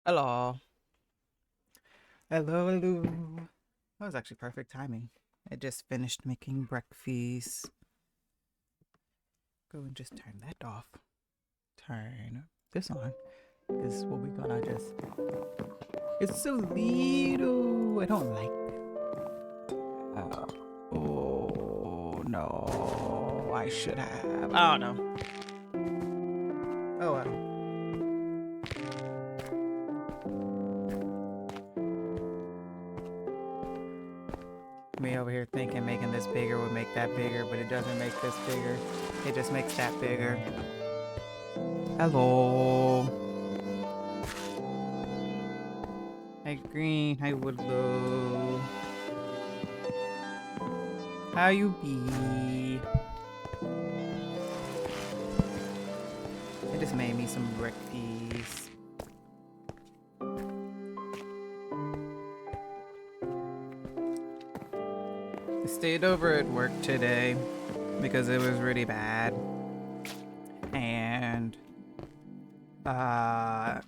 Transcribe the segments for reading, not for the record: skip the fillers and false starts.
Hello. Hello, hello. That was actually perfect timing. I just finished making breakfast. Go and just turn that off. Turn this on. Is what we're gonna just. It's so little. I don't like it. Oh no. I should have. I don't know. Oh well. Me over here thinking making this bigger would make that bigger, but it doesn't make this bigger. It just makes that bigger. Hello. Hi Green, hi Woodlow. How you be? I just made me some breakfast. I stayed over at work today because it was really bad. And got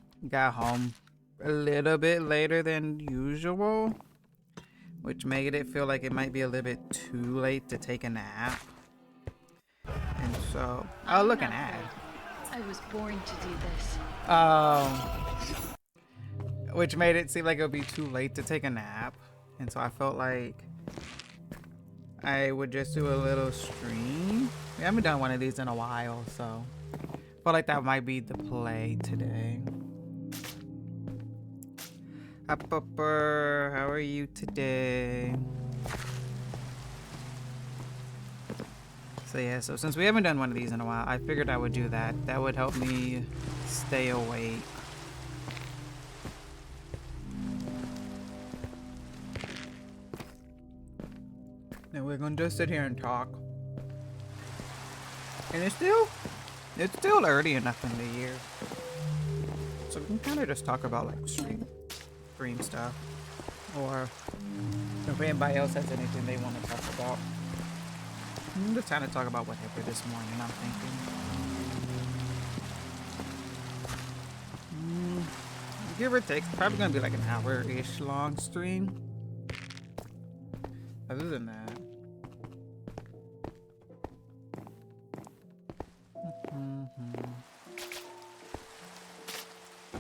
home a little bit later than usual, which made it feel like it might be a little bit too late to take a nap. And so, oh, look, an ad. I was born to do this. Which made it seem like it would be too late to take a nap. And so I felt like I would just do a little stream. We haven't done one of these in a while, so I felt like that might be the play today. Upper, how are you today? So yeah, so since we haven't done one of these in a while, I figured I would do that. That would help me stay awake. And we're gonna just sit here and talk. And it's still early enough in the year. So we can kind of just talk about like stream stuff. Or if anybody else has anything they want to talk about. I'm just trying to talk about whatever this morning, I'm thinking. Give or take, it's probably gonna be like an hour-ish long stream. Other than that.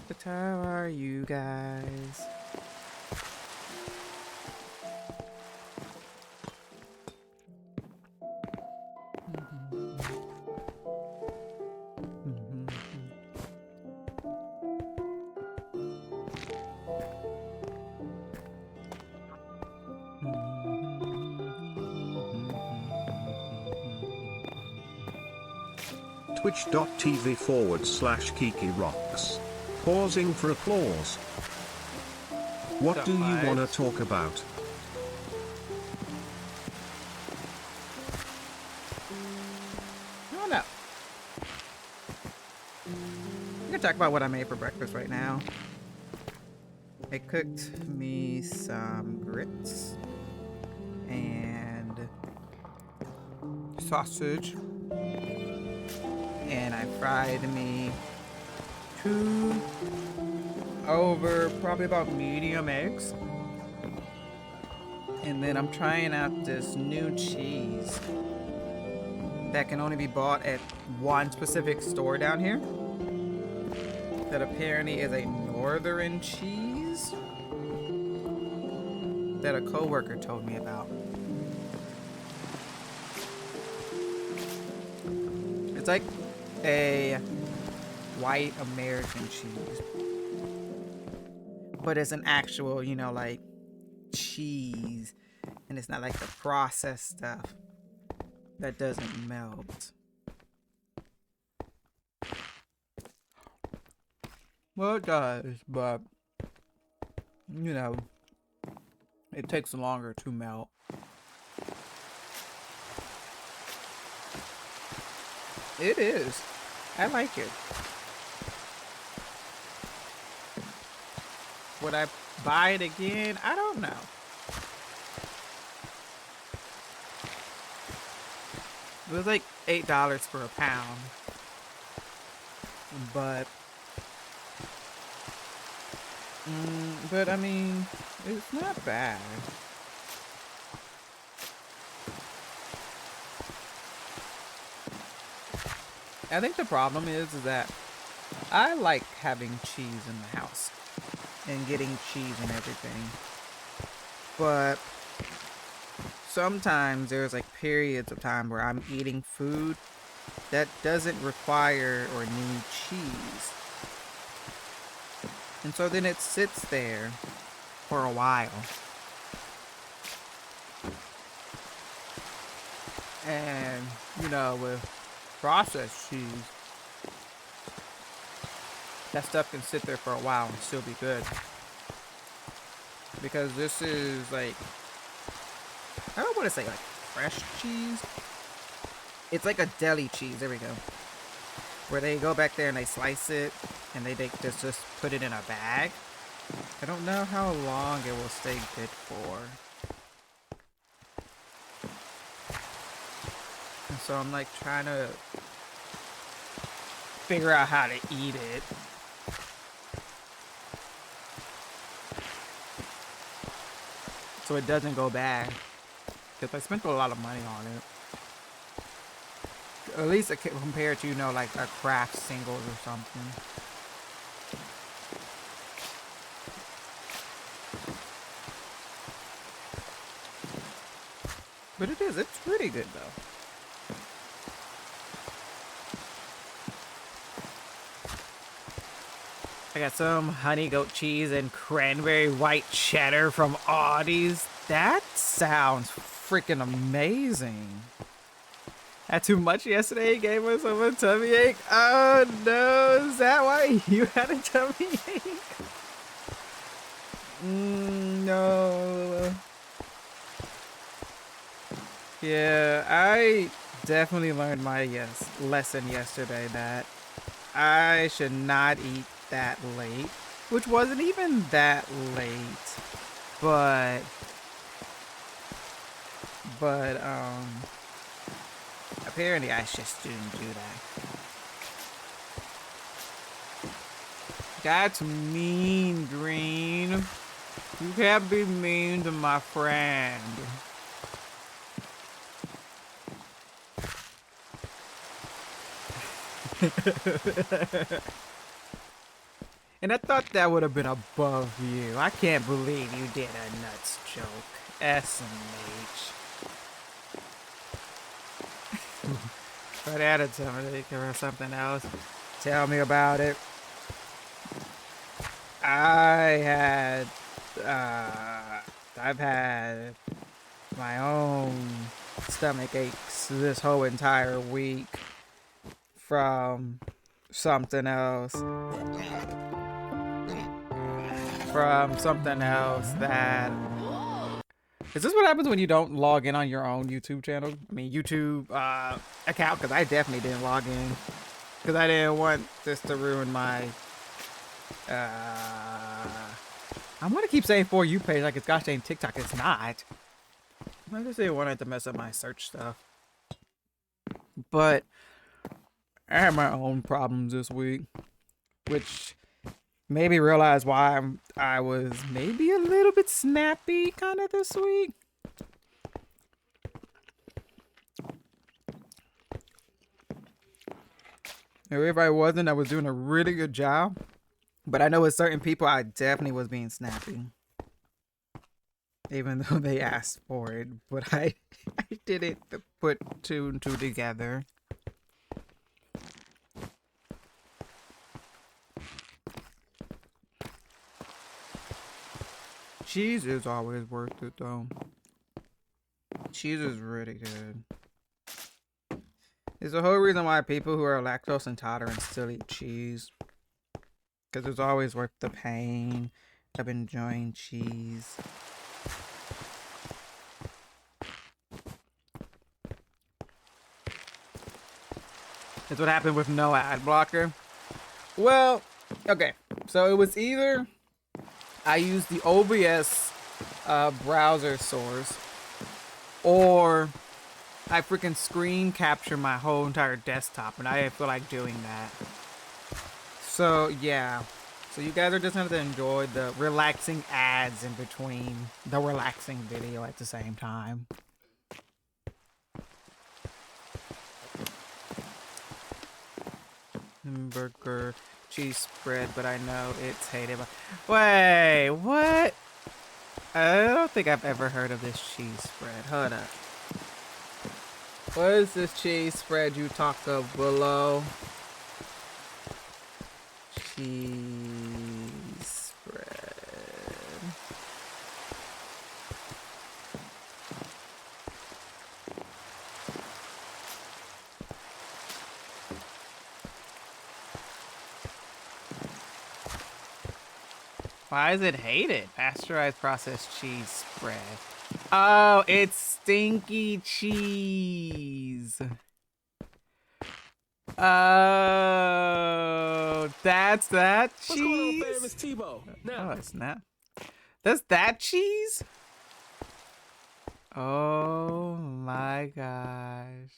But how are you guys? Twitch.tv/Keekeerocks. Pausing for applause. What do you want to talk about? I don't know. We can talk about what I made for breakfast right now. I cooked me some grits and sausage. And I fried me 2 over probably about medium eggs. And then I'm trying out this new cheese that can only be bought at one specific store down here. That apparently is a northern cheese that a coworker told me about. It's like a white American cheese, but it's an actual, like cheese, and it's not like the processed stuff that doesn't melt. Well, it does, but it takes longer to melt. It is. I like it. Would I buy it again? I don't know. It was like $8 for a pound. But But I mean, it's not bad. I think the problem is that I like having cheese in the house and getting cheese and everything. But sometimes there's like periods of time where I'm eating food that doesn't require or need cheese. And so then it sits there for a while. And, you know, with processed cheese, that stuff can sit there for a while and still be good. Because this is like, I don't want to say like fresh cheese. It's like a deli cheese. There we go. Where they go back there and they slice it and they just put it in a bag. I don't know how long it will stay good for. And so I'm like trying to figure out how to eat it. So it doesn't go bad. Because I spent a lot of money on it. At least compared to, you know, like a Kraft singles or something. But it's pretty good though. I got some honey goat cheese and cranberry white cheddar from Aldi's. That sounds freaking amazing. Had too much yesterday, gave myself a tummy ache. Oh no, is that why you had a tummy ache? No. Yeah, I definitely learned my lesson yesterday that I should not eat that late, which wasn't even that late, but apparently I just didn't do that. That's mean, Green. You can't be mean to my friend. And I thought that would have been above you. I can't believe you did a nuts joke. SMH. But added something or something else. Tell me about it. I've had my own stomach aches this whole entire week from something else. That... Is this what happens when you don't log in on your own YouTube channel? I mean, YouTube account, because I definitely didn't log in. Because I didn't want this to ruin my... I want to keep saying For You page like it's gosh dang TikTok. It's not. I just didn't want it to mess up my search stuff. But I had my own problems this week, which made me realize why I was maybe a little bit snappy kind of this week. Or if I wasn't, I was doing a really good job. But I know with certain people, I definitely was being snappy. Even though they asked for it. But I didn't put two and two together. Cheese is always worth it, though. Cheese is really good. It's the whole reason why people who are lactose intolerant still eat cheese. Because it's always worth the pain of enjoying cheese. That's what happened with no ad blocker. Well, okay. So it was either I used the OBS browser source, or I freaking screen capture my whole entire desktop, and I didn't feel like doing that. So yeah, So you guys are just gonna have to enjoy the relaxing ads in between the relaxing video at the same time. Burger, cheese spread, but I know it's hated by... Wait, what? I don't think I've ever heard of this cheese spread. Hold up. What is this cheese spread you talk of below? Cheese spread. Why is it hated? Pasteurized processed cheese spread. Oh, it's stinky cheese. Oh, that's that cheese. What's going on, fam? It's Tebow. Now. Oh, snap. That's that cheese? Oh my gosh.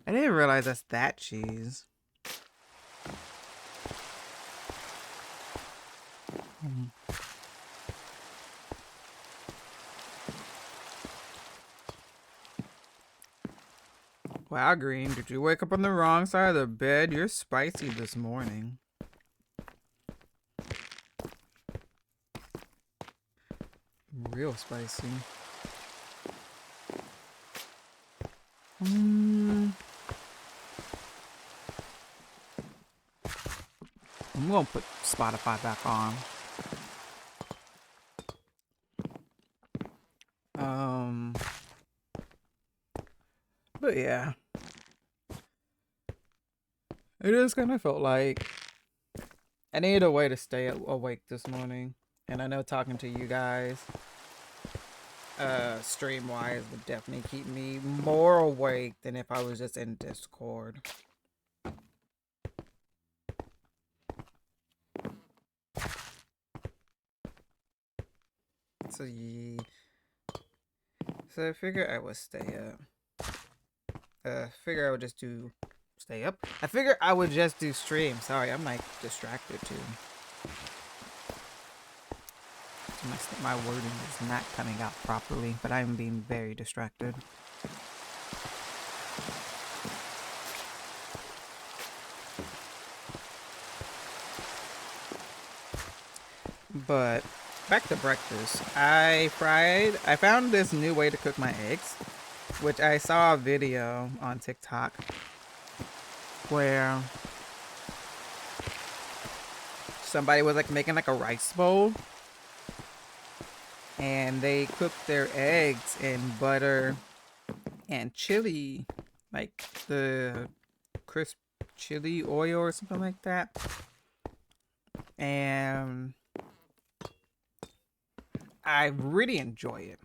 I didn't realize that's that cheese. Wow, Green, did you wake up on the wrong side of the bed? You're spicy this morning. Real spicy. I'm gonna put Spotify back on. But yeah. It just kind of felt like I needed a way to stay awake this morning. And I know talking to you guys, stream-wise, would definitely keep me more awake than if I was just in Discord. So yeah. So I figured I would stay up. Figure I would just do stay up. I figure I would just do stream. Sorry, I'm like distracted too. My wording is not coming out properly, but I'm being very distracted. But back to breakfast. I found this new way to cook my eggs, which I saw a video on TikTok where somebody was like making like a rice bowl and they cooked their eggs in butter and chili, like the crisp chili oil or something like that. And I really enjoy it.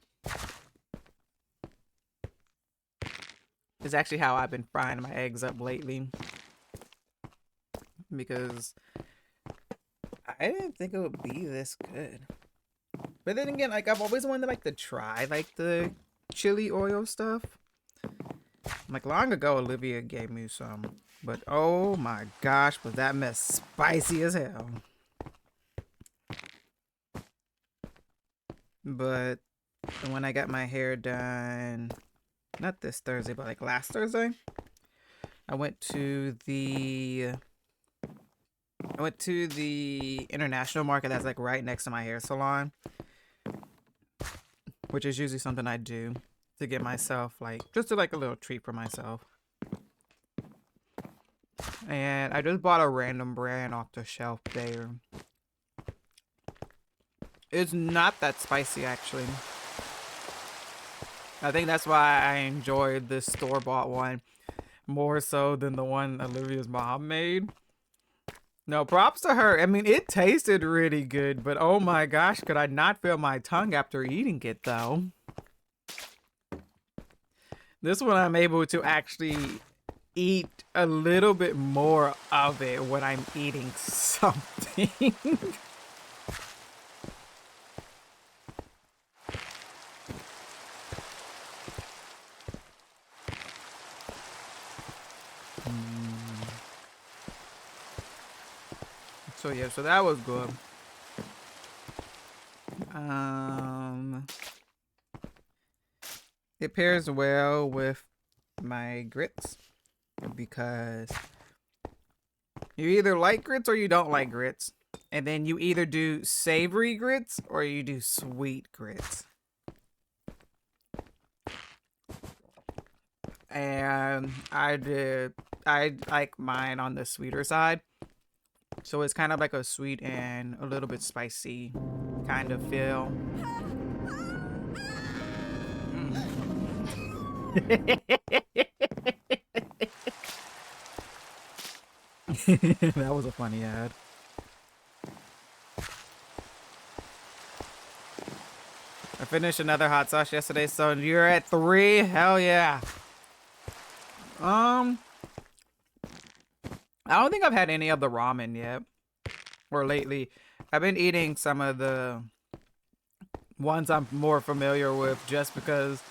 It's actually how I've been frying my eggs up lately. Because I didn't think it would be this good. But then again, like I've always wanted like to try like the chili oil stuff. Like long ago Olivia gave me some. But oh my gosh, was that mess spicy as hell. But when I got my hair done, not this Thursday, but like last Thursday, I went to the international market that's like right next to my hair salon, which is usually something I do to get myself like just to like a little treat for myself. And I just bought a random brand off the shelf there. It's not that spicy actually. I think that's why I enjoyed this store-bought one more so than the one Olivia's mom made. No, props to her. I mean, it tasted really good, but oh my gosh, could I not feel my tongue after eating it though? This one I'm able to actually eat a little bit more of it when I'm eating something. So yeah, so that was good. It pairs well with my grits because you either like grits or you don't like grits. And then you either do savory grits or you do sweet grits. And I like mine on the sweeter side. So it's kind of like a sweet and a little bit spicy kind of feel. That was a funny ad. I finished another hot sauce yesterday, so you're at 3? Hell yeah. I don't think I've had any of the ramen yet. Or lately. I've been eating some of the ones I'm more familiar with just because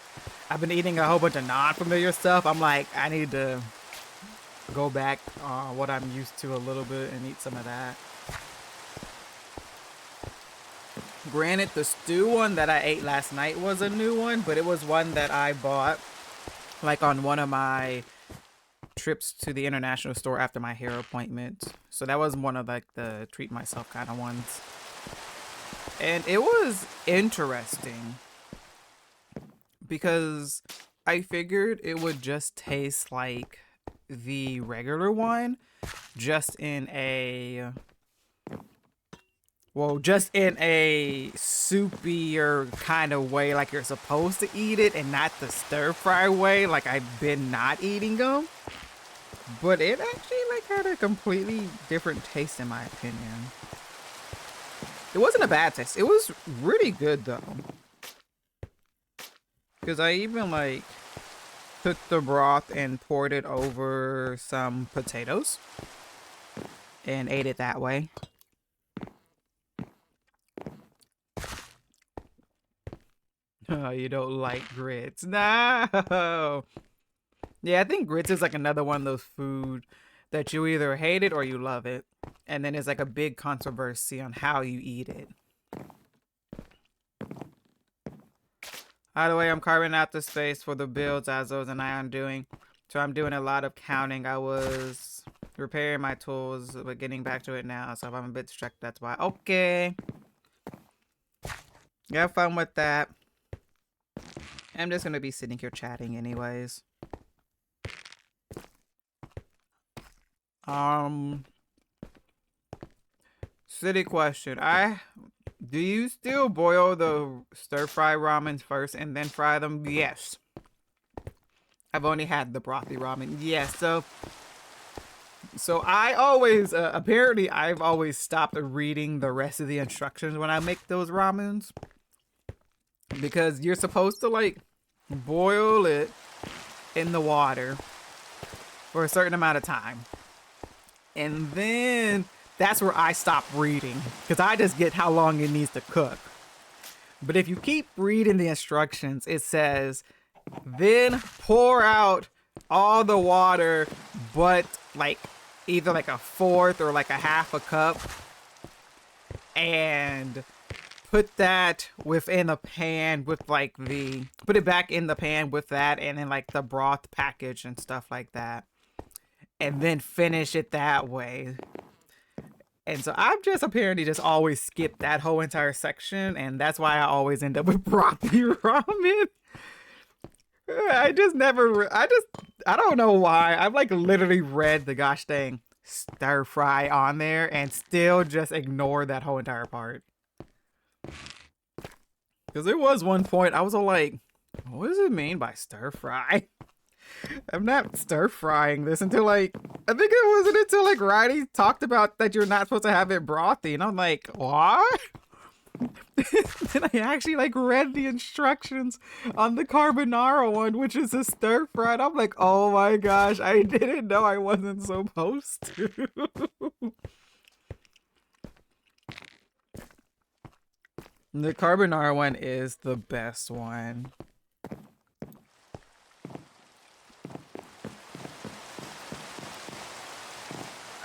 I've been eating a whole bunch of non-familiar stuff. I'm like, I need to go back on what I'm used to a little bit and eat some of that. Granted, the stew one that I ate last night was a new one, but it was one that I bought like on one of my trips to the international store after my hair appointment. So that was one of like the treat myself kind of ones. And it was interesting because I figured it would just taste like the regular one, just in a soupier kind of way, like you're supposed to eat it, and not the stir fry way like I've been not eating them. But it actually like had a completely different taste in my opinion. It wasn't a bad taste. It was really good though. Because I even like took the broth and poured it over some potatoes and ate it that way. Oh, you don't like grits. No. Yeah, I think grits is like another one of those food that you either hate it or you love it. And then it's like a big controversy on how you eat it. Either way, I'm carving out the space for the builds Azos and I am doing. So I'm doing a lot of counting. I was repairing my tools, but getting back to it now. So if I'm a bit distracted, that's why. Okay. Have fun with that. I'm just going to be sitting here chatting anyways. Silly question. Do you still boil the stir fry ramens first and then fry them? Yes. I've only had the brothy ramen. Yes. So I always apparently I've always stopped reading the rest of the instructions when I make those ramens, because you're supposed to like boil it in the water for a certain amount of time. And then that's where I stop reading, because I just get how long it needs to cook. But if you keep reading the instructions, it says, then pour out all the water, but like either like a fourth or like a half a cup, and put that within a pan with like put it back in the pan with that, and then like the broth package and stuff like that. And then finish it that way. And so I've just apparently just always skipped that whole entire section, and that's why I always end up with brothy ramen. I don't know why. I've like literally read the gosh dang stir fry on there and still just ignore that whole entire part. Because there was one point I was all like, what does it mean by stir fry? I'm not stir frying this until like, I think it wasn't until like Riley talked about that you're not supposed to have it brothy, and I'm like, what? Then I actually like read the instructions on the carbonara one, which is a stir fry. And I'm like, oh my gosh, I didn't know I wasn't supposed to. The carbonara one is the best one.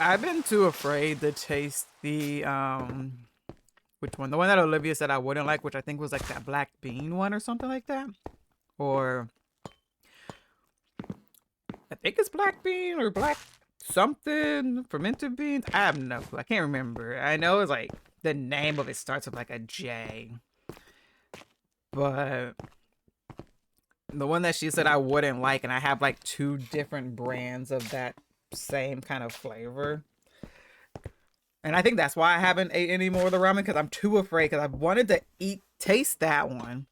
I've been too afraid to taste the which one? The one that Olivia said I wouldn't like, which I think was like that black bean one or something like that. Or I think it's black bean or black something, fermented beans. I have no clue. I can't remember. I know it's like the name of it starts with like a J. But the one that she said I wouldn't like, and I have like 2 different brands of that same kind of flavor. And I think that's why I haven't ate any more of the ramen, because I'm too afraid, because I wanted to taste that one.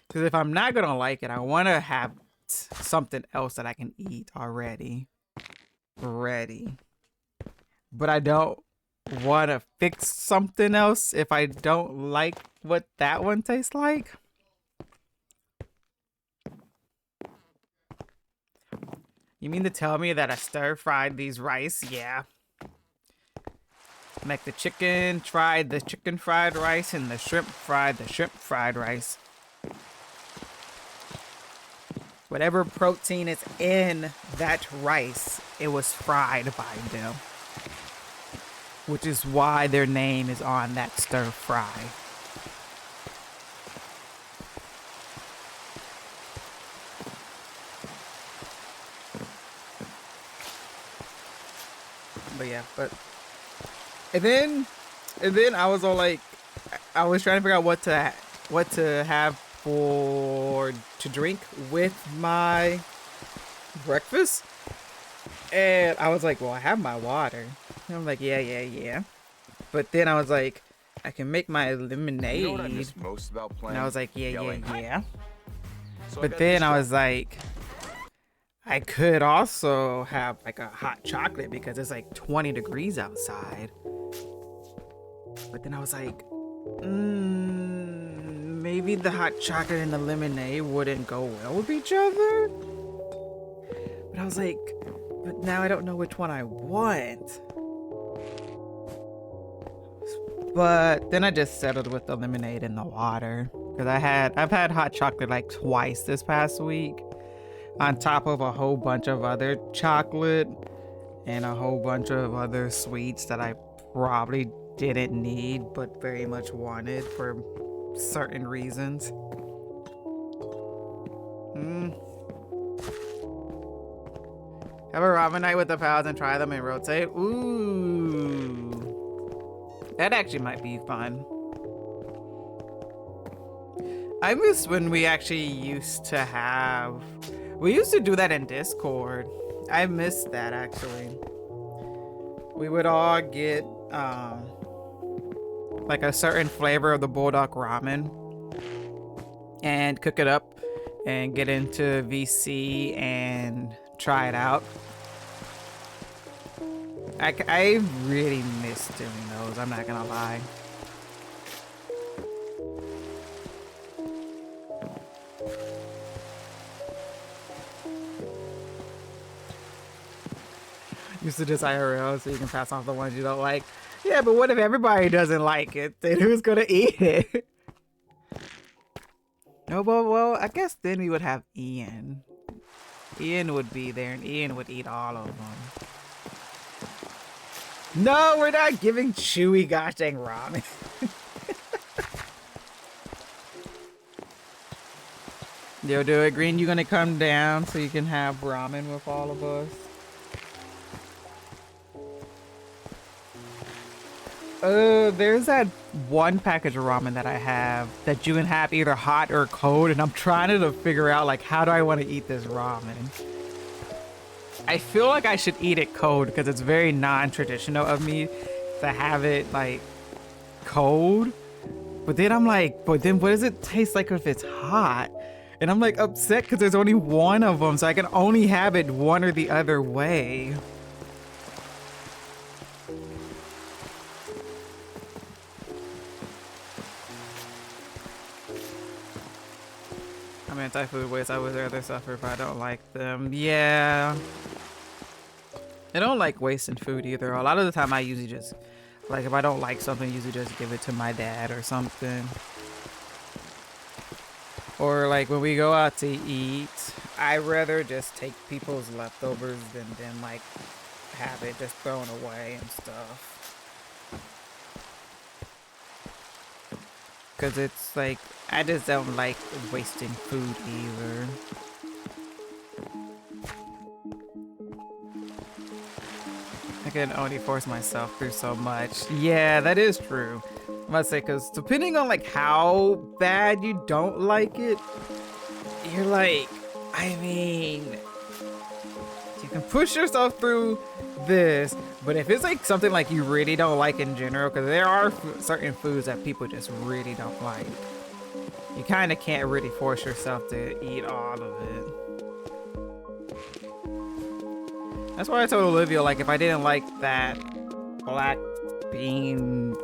Because if I'm not going to like it, I want to have something else that I can eat already. Ready. But I don't want to fix something else if I don't like what that one tastes like. You mean to tell me that I stir-fried these rice? Yeah. Like the chicken fried the chicken fried rice and the shrimp fried rice. Whatever protein is in that rice, it was fried by them. Which is why their name is on that stir fry. But yeah, and then I was all like, I was trying to figure out what to have to drink with my breakfast, and I was like, well, I have my water. And I'm like, yeah. But then I was like, I can make my lemonade. You know what I miss most about playing? And I was like, Yelling. yeah. So But then I was like, I could also have like a hot chocolate because it's like 20 degrees outside. But then I was like, maybe the hot chocolate and the lemonade wouldn't go well with each other. But I was like, but now I don't know which one I want. But then I just settled with the lemonade and the water. Because I've had hot chocolate like twice this past week. On top of a whole bunch of other chocolate and a whole bunch of other sweets that I probably didn't need but very much wanted for certain reasons. Have a ramen night with the pals and try them and rotate. Ooh. That actually might be fun. I miss when we actually used to have... We used to do that in Discord. I miss that, actually. We would all get, like a certain flavor of the bulldog ramen and cook it up and get into VC and try it out. I really miss doing those, I'm not gonna lie. Used to just IRL so you can pass off the ones you don't like. Yeah, but what if everybody doesn't like it? Then who's gonna eat it? No, well, I guess then we would have Ian. Ian would be there and Ian would eat all of them. No, we're not giving Chewy gosh dang ramen. Yo, do it, Green. You gonna come down so you can have ramen with all of us? There's that one package of ramen that I have that you can have either hot or cold, and I'm trying to figure out, like, how do I want to eat this ramen? I feel like I should eat it cold because it's very non-traditional of me to have it, like, cold. But then I'm like, but then what does it taste like if it's hot? And I'm, like, upset because there's only one of them, so I can only have it one or the other way. I'm anti-food waste. I would rather suffer if I don't like them. Yeah. I don't like wasting food either. A lot of the time I usually just, like, if I don't like something, I usually just give it to my dad or something. Or like when we go out to eat, I rather just take people's leftovers than like have it just thrown away and stuff. Because it's like, I just don't like wasting food either. I can only force myself through so much. Yeah, that is true. I must say, because depending on like how bad you don't like it, you're like, I mean, you can push yourself through this, but if it's like something like you really don't like in general, because there are certain foods that people just really don't like, you kind of can't really force yourself to eat all of it. That's why I told Olivia, like, if I didn't like that black bean,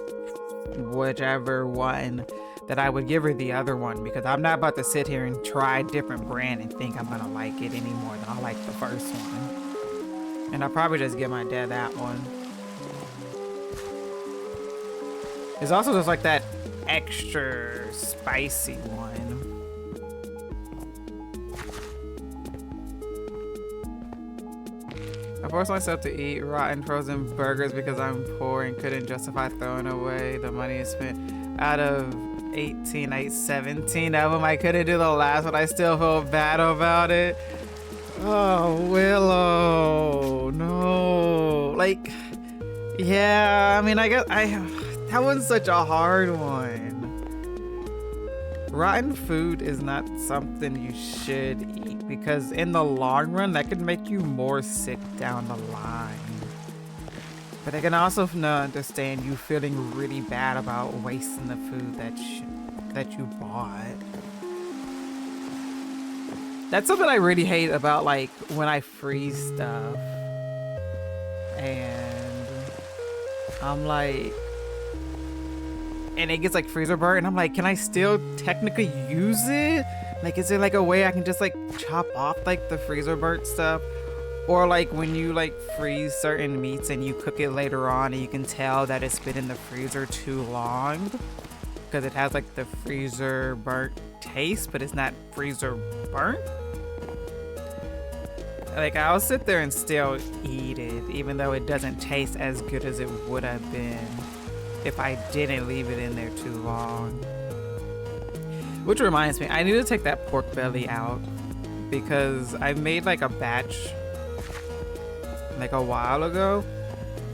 whichever one, that I would give her the other one, because I'm not about to sit here and try a different brand and think I'm gonna like it any more than I like the first one. And I'll probably just give my dad that one. There's also just like that extra spicy one. I forced myself to eat rotten frozen burgers because I'm poor and couldn't justify throwing away the money I spent. Out of 18, I ate 17 of them. I couldn't do the last one. I still feel bad about it. Oh, Willow, no. Like, yeah, I mean, I guess that one's such a hard one. Rotten food is not something you should eat because in the long run, that could make you more sick down the line. But I can also understand you feeling really bad about wasting the food that you bought. That's something I really hate about like when I freeze stuff. And I'm like, and it gets like freezer burnt, and I'm like, can I still technically use it? Like, is there like a way I can just like chop off like the freezer burnt stuff? Or like when you like freeze certain meats and you cook it later on and you can tell that it's been in the freezer too long because it has like the freezer burnt taste, but it's not freezer burnt. Like, I'll sit there and still eat it, even though it doesn't taste as good as it would have been if I didn't leave it in there too long. Which reminds me, I need to take that pork belly out because I made like a batch like a while ago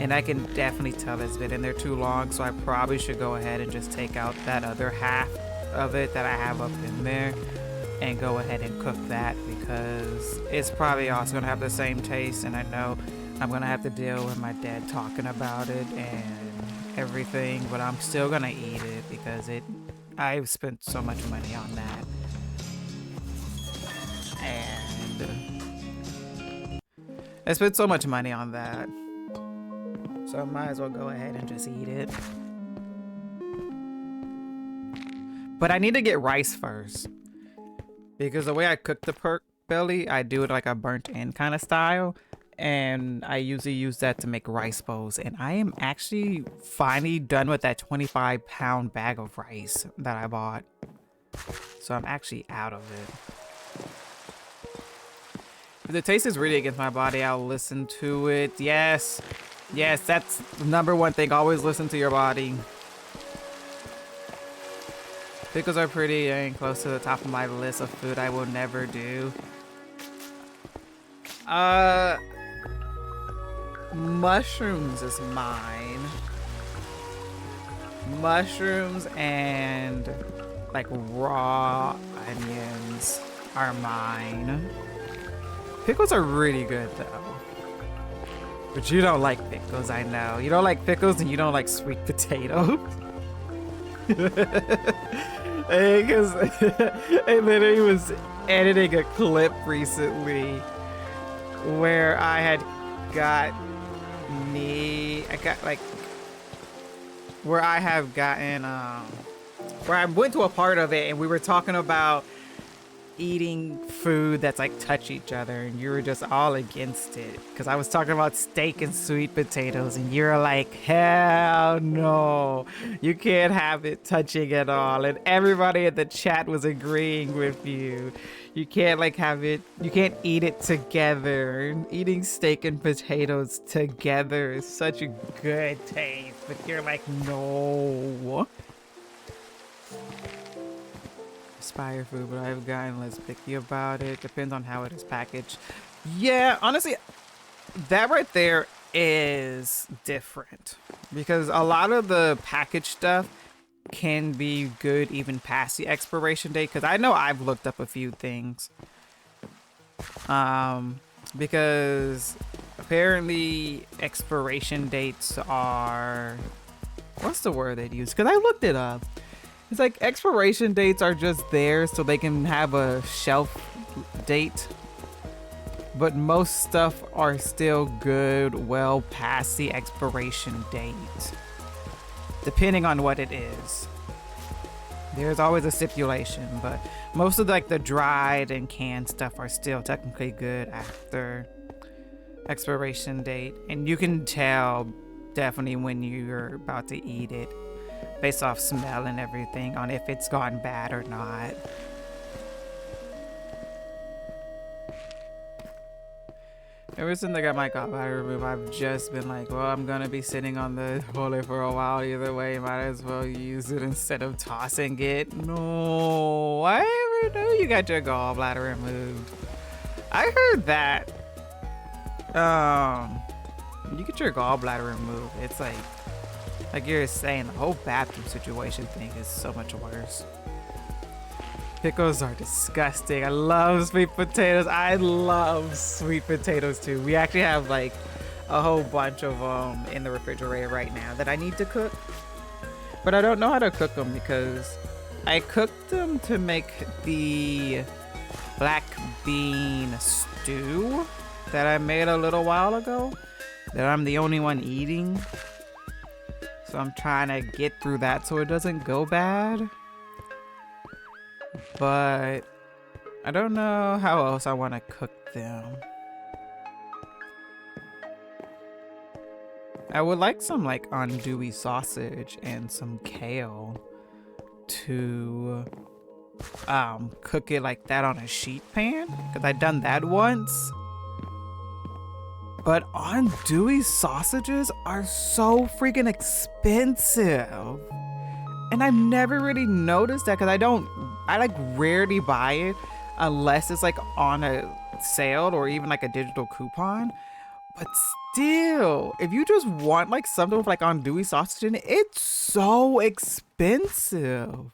and I can definitely tell it's been in there too long, so I probably should go ahead and just take out that other half of it that I have up in there and go ahead and cook that because it's probably also gonna have the same taste, and I know I'm gonna have to deal with my dad talking about it and everything, but I'm still gonna eat it because I've spent so much money on that. And I spent so much money on that, so I might as well go ahead and just eat it. But I need to get rice first because the way I cook the pork belly, I do it like a burnt end kind of style, and I usually use that to make rice bowls. And I am actually finally done with that 25-pound bag of rice that I bought, so I'm actually out of it. If the taste is really against my body, I'll listen to it. Yes, that's the number one thing. Always listen to your body. Pickles are pretty dang close to the top of my list of food I will never do. Mushrooms is mine. Mushrooms and like raw onions are mine. Pickles are really good though. But you don't like pickles, I know. You don't like pickles and you don't like sweet potatoes. Because I literally was editing a clip recently where I went to a part of it and we were talking about eating food that's like touch each other, and you were just all against it because I was talking about steak and sweet potatoes, and you're like, hell no, you can't have it touching at all. And everybody in the chat was agreeing with you. You can't like have it, you can't eat it together. And eating steak and potatoes together is such a good taste, but you're like, no. Aspire food, but I've gotten less picky about it. Depends on how it is packaged. Yeah, honestly, that right there is different because a lot of the packaged stuff can be good even past the expiration date. Because I know I've looked up a few things. Because apparently expiration dates are, what's the word they'd use? Because I looked it up. It's like expiration dates are just there so they can have a shelf date. But most stuff are still good well past the expiration date. Depending on what it is. There's always a stipulation, but most of like the dried and canned stuff are still technically good after expiration date. And you can tell definitely when you're about to eat it based off smell and everything on if it's gone bad or not. Ever since I got my gallbladder removed, I've just been like, well, I'm gonna be sitting on the toilet for a while either way. Might as well use it instead of tossing it. No, I never knew you got your gallbladder removed. I heard that. When you get your gallbladder removed, it's like you're saying, the whole bathroom situation thing is so much worse. Pickles are disgusting. I love sweet potatoes. I love sweet potatoes too. We actually have like a whole bunch of them in the refrigerator right now that I need to cook. But I don't know how to cook them because I cooked them to make the black bean stew that I made a little while ago that I'm the only one eating. So I'm trying to get through that so it doesn't go bad. But I don't know how else I want to cook them. I would like some like andouille sausage and some kale to cook it like that on a sheet pan, because I've done that once. But andouille sausages are so freaking expensive. And I've never really noticed that because I like rarely buy it unless it's like on a sale or even like a digital coupon. But still, if you just want like something with like andouille sausage in it, it's so expensive.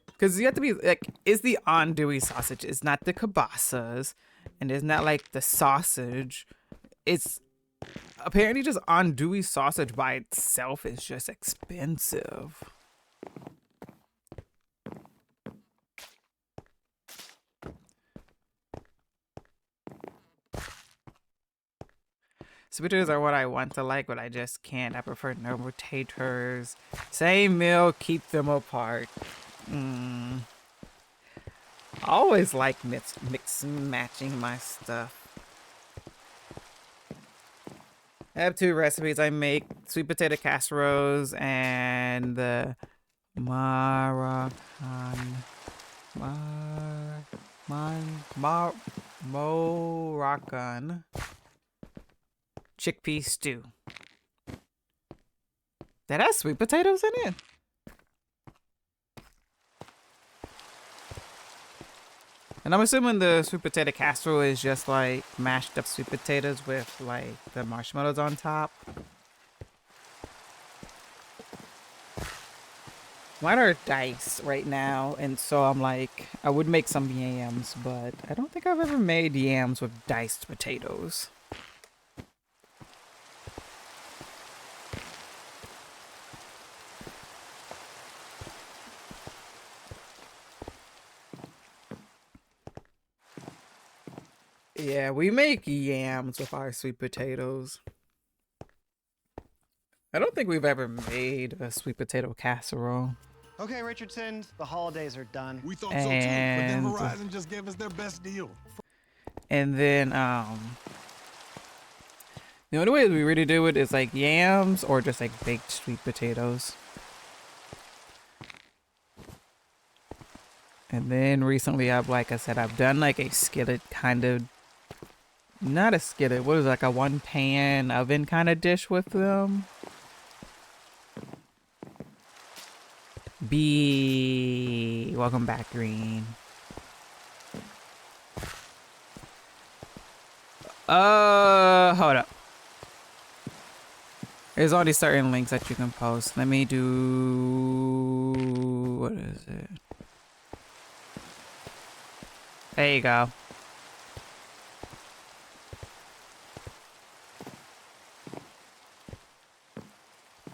Because you have to be like, it's the andouille sausage. It's not the kielbasa's. And it's not like the sausage. It's apparently just andouille sausage by itself is just expensive. Sweet potatoes are what I want to like, but I just can't. I prefer no potatoes. Same meal, keep them apart. I always like mix matching my stuff. I have two recipes. I make sweet potato casseroles and the Moroccan chickpea stew. That has sweet potatoes in it. And I'm assuming the sweet potato casserole is just like mashed up sweet potatoes with like the marshmallows on top. Mine are diced right now, and so I'm like, I would make some yams, but I don't think I've ever made yams with diced potatoes. Yeah, we make yams with our sweet potatoes. I don't think we've ever made a sweet potato casserole. Okay, Richardson, the holidays are done. We thought so too, but then And- Verizon just gave us their best deal. And then the only way we really do it is like yams or just like baked sweet potatoes. And then recently like I said, I've done like a skillet kind of, not a skillet, what is it, like a one pan oven kind of dish with them. Welcome back, Green. Hold up. There's only certain links that you can post. Let me do, what is it? There you go.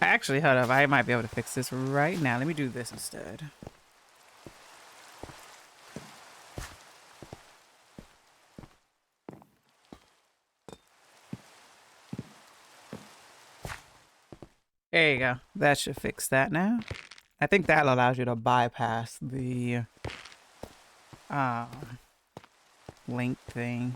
Actually, hold up. I might be able to fix this right now. Let me do this instead. There you go. That should fix that now. I think that allows you to bypass the link thing.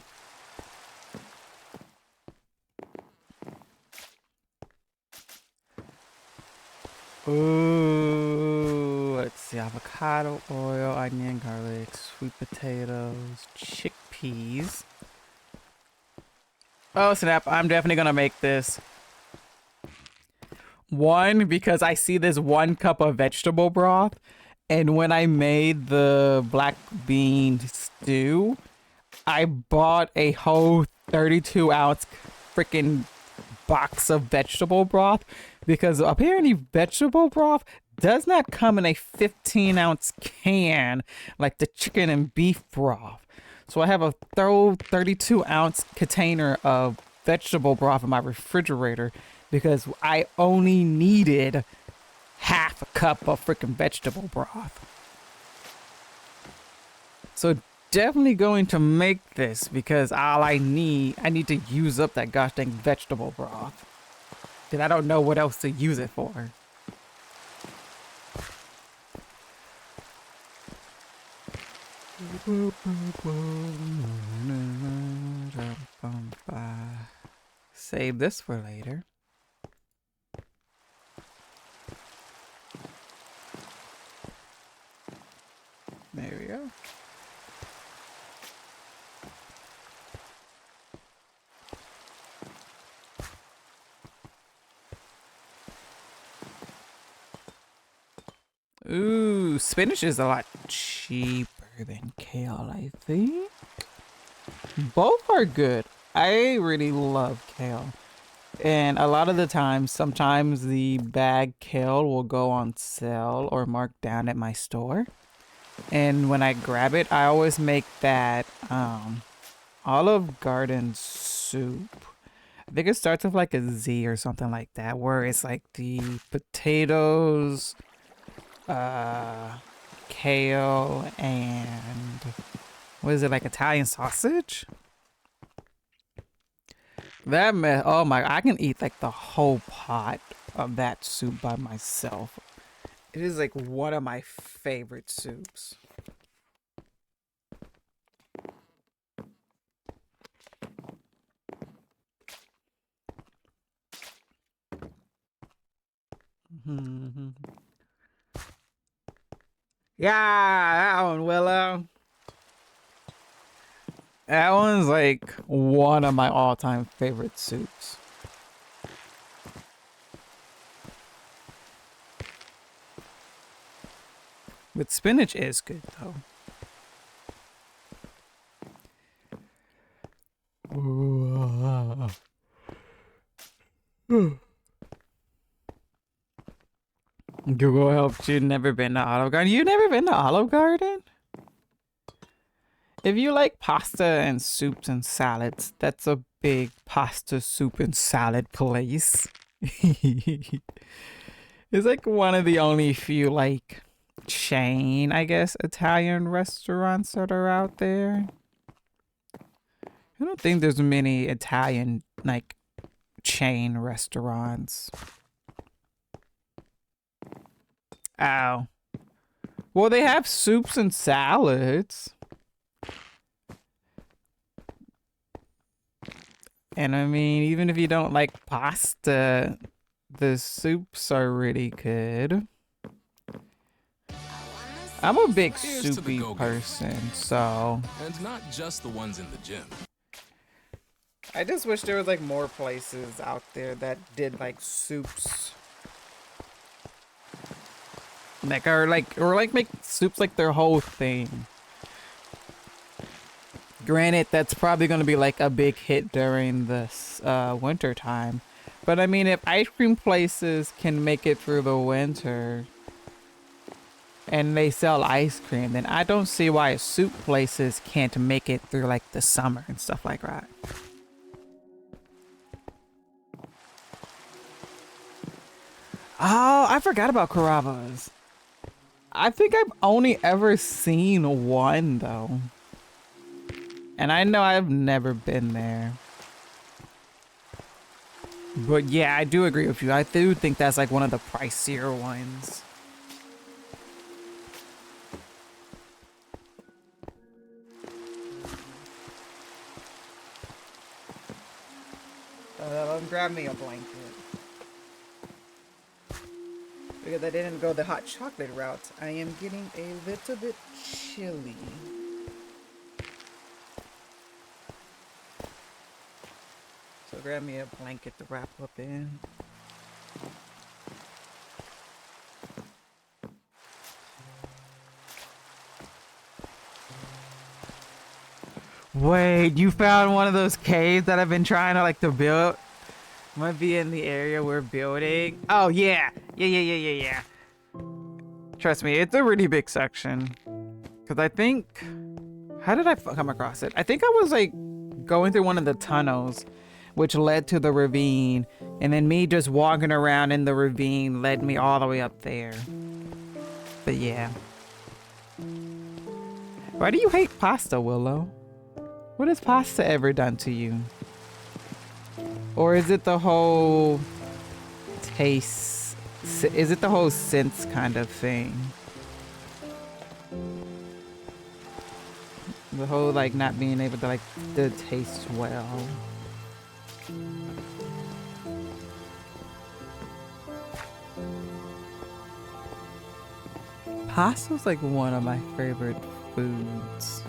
Ooh, let's see. Avocado oil, onion, garlic, sweet potatoes, chickpeas. Oh, snap. I'm definitely going to make this. One, because I see this 1 cup of vegetable broth. And when I made the black bean stew, I bought a whole 32-ounce freaking box of vegetable broth. Because apparently vegetable broth does not come in a 15-ounce can like the chicken and beef broth. So I have a thorough 32-ounce container of vegetable broth in my refrigerator because I only needed half a cup of freaking vegetable broth. So definitely going to make this because I need to use up that gosh dang vegetable broth. And I don't know what else to use it for. Save this for later. There we go. Ooh, spinach is a lot cheaper than kale, I think. Both are good. I really love kale. And a lot of the time, sometimes the bag kale will go on sale or marked down at my store. And when I grab it, I always make that Olive Garden soup. I think it starts with like a Z or something like that, where it's like the potatoes, kale, and what is it, like Italian sausage? That mess, oh my, I can eat like the whole pot of that soup by myself. It is like one of my favorite soups. Yeah, that one, Willow. That one's like one of my all-time favorite soups. With spinach is good though. Google helped you. Never been to Olive Garden. You never been to Olive Garden? If you like pasta and soups and salads, that's a big pasta, soup, and salad place. It's like one of the only few like chain, I guess, Italian restaurants that are out there. I don't think there's many Italian like chain restaurants. Ow. Well, they have soups and salads. And I mean, even if you don't like pasta, the soups are really good. I'm a big Here's to the soupy go-go. person, so And not just the ones in the gym. I just wish there was like more places out there that did like soups. Like or like make soups like their whole thing. Granted, that's probably gonna be like a big hit during this winter time. But I mean, if ice cream places can make it through the winter and they sell ice cream, then I don't see why soup places can't make it through like the summer and stuff like that. Oh, I forgot about Carrabba's. I think I've only ever seen one though. And I know I've never been there. But yeah, I do agree with you. I do think that's like one of the pricier ones. Grab me a blanket. Because I didn't go the hot chocolate route, I am getting a little bit chilly. So grab me a blanket to wrap up in. Wait, you found one of those caves that I've been trying to like to build? Might be in the area we're building. Oh yeah. Yeah. Trust me, it's a really big section. Cause I think, how did I come across it? I think I was like going through one of the tunnels which led to the ravine, and then me just walking around in the ravine led me all the way up there. But yeah. Why do you hate pasta, Willow? What has pasta ever done to you? Or is it the whole taste? Is it the whole sense kind of thing? The whole like not being able to like to taste well. Pasta's like one of my favorite foods.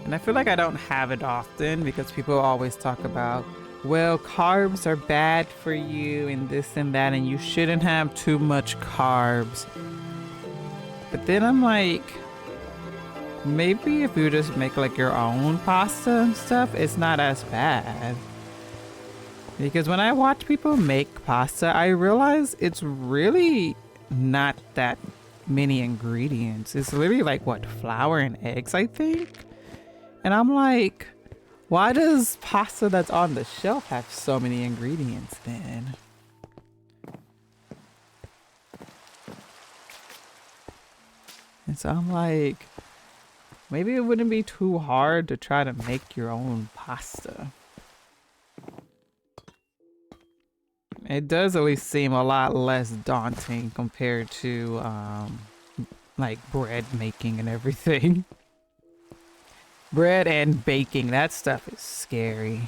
And I feel like I don't have it often because people always talk about, well, carbs are bad for you and this and that, and you shouldn't have too much carbs. But then I'm like, maybe if you just make like your own pasta and stuff, it's not as bad. Because when I watch people make pasta, I realize it's really not that many ingredients. It's literally like what, flour and eggs, I think? And I'm like, why does pasta that's on the shelf have so many ingredients then? And so I'm like, maybe it wouldn't be too hard to try to make your own pasta. It does at least seem a lot less daunting compared to like bread making and everything. Bread and baking, that stuff is scary.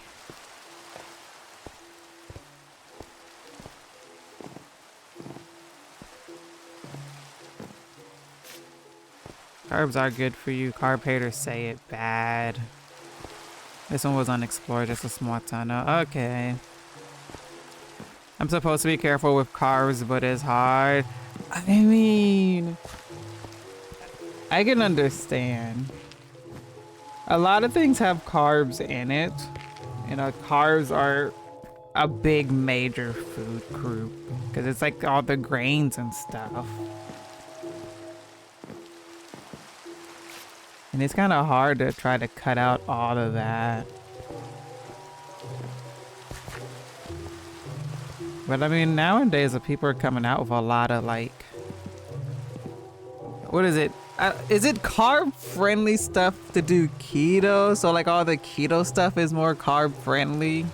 Carbs are good for you. Carb haters say it bad. This one was unexplored, just a small tunnel. Okay. I'm supposed to be careful with carbs, but it's hard. I mean, I can understand. A lot of things have carbs in it. You know, carbs are a big major food group because it's like all the grains and stuff. And it's kind of hard to try to cut out all of that. But I mean, nowadays the people are coming out with a lot of like, what is it? Is it carb friendly stuff to do keto? So like all the keto stuff is more carb friendly.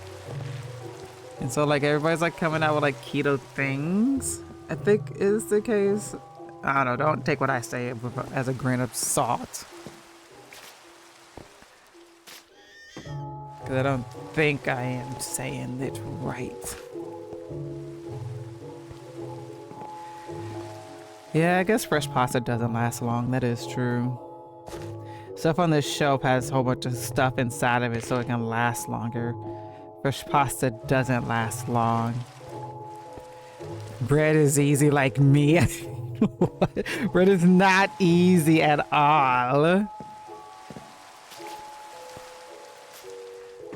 And so like everybody's like coming out with like keto things, I think is the case. I don't know. Don't take what I say as a grain of salt. Because I don't think I am saying it right. Yeah, I guess fresh pasta doesn't last long. That is true. Stuff on this shelf has a whole bunch of stuff inside of it so it can last longer. Fresh pasta doesn't last long. Bread is easy like me. Bread is not easy at all.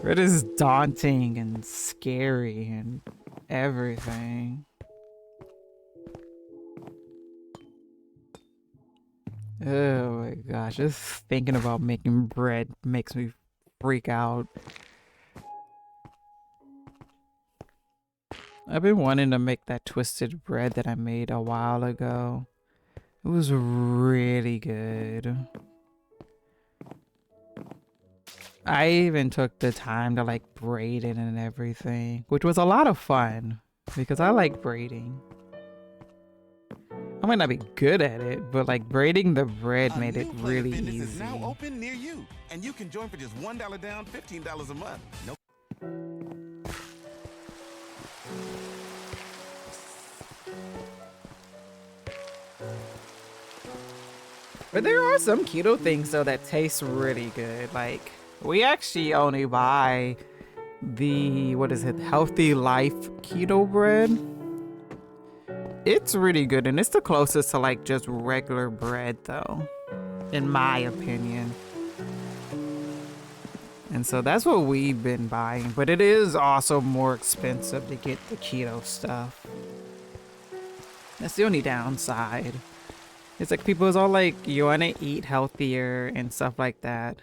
Bread is daunting and scary and everything. Oh my gosh, just thinking about making bread makes me freak out. I've been wanting to make that twisted bread that I made a while ago. It was really good. I even took the time to like braid it and everything, which was a lot of fun because I like braiding. I might not be good at it, but like braiding the bread made it really easy. Is now open near you, and you can join for just $1 down, $15 a month. Nope. But there are some keto things though that taste really good. Like we actually only buy the, what is it, Healthy Life keto bread. It's really good and it's the closest to like just regular bread though, in my opinion. And so that's what we've been buying, but it is also more expensive to get the keto stuff. That's the only downside. It's like people is all like, you want to eat healthier and stuff like that,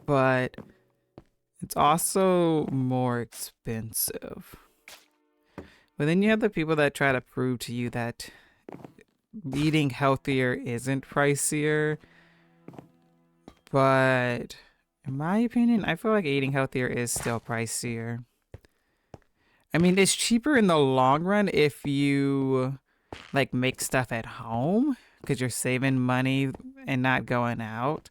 but it's also more expensive. But then you have the people that try to prove to you that eating healthier isn't pricier. But in my opinion, I feel like eating healthier is still pricier. I mean, it's cheaper in the long run if you like make stuff at home, because you're saving money and not going out.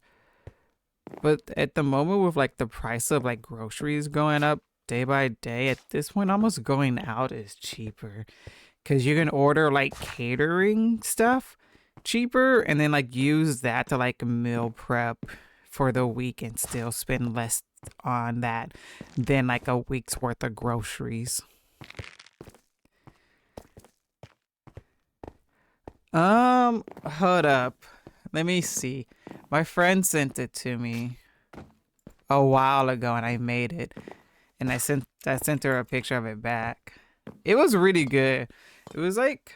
But at the moment with like the price of like groceries going up day by day, at this point almost going out is cheaper, because you can order like catering stuff cheaper and then like use that to like meal prep for the week and still spend less on that than like a week's worth of groceries. Hold up. Let me see. My friend sent it to me a while ago and I made it. And I sent her a picture of it back. It was really good. It was like,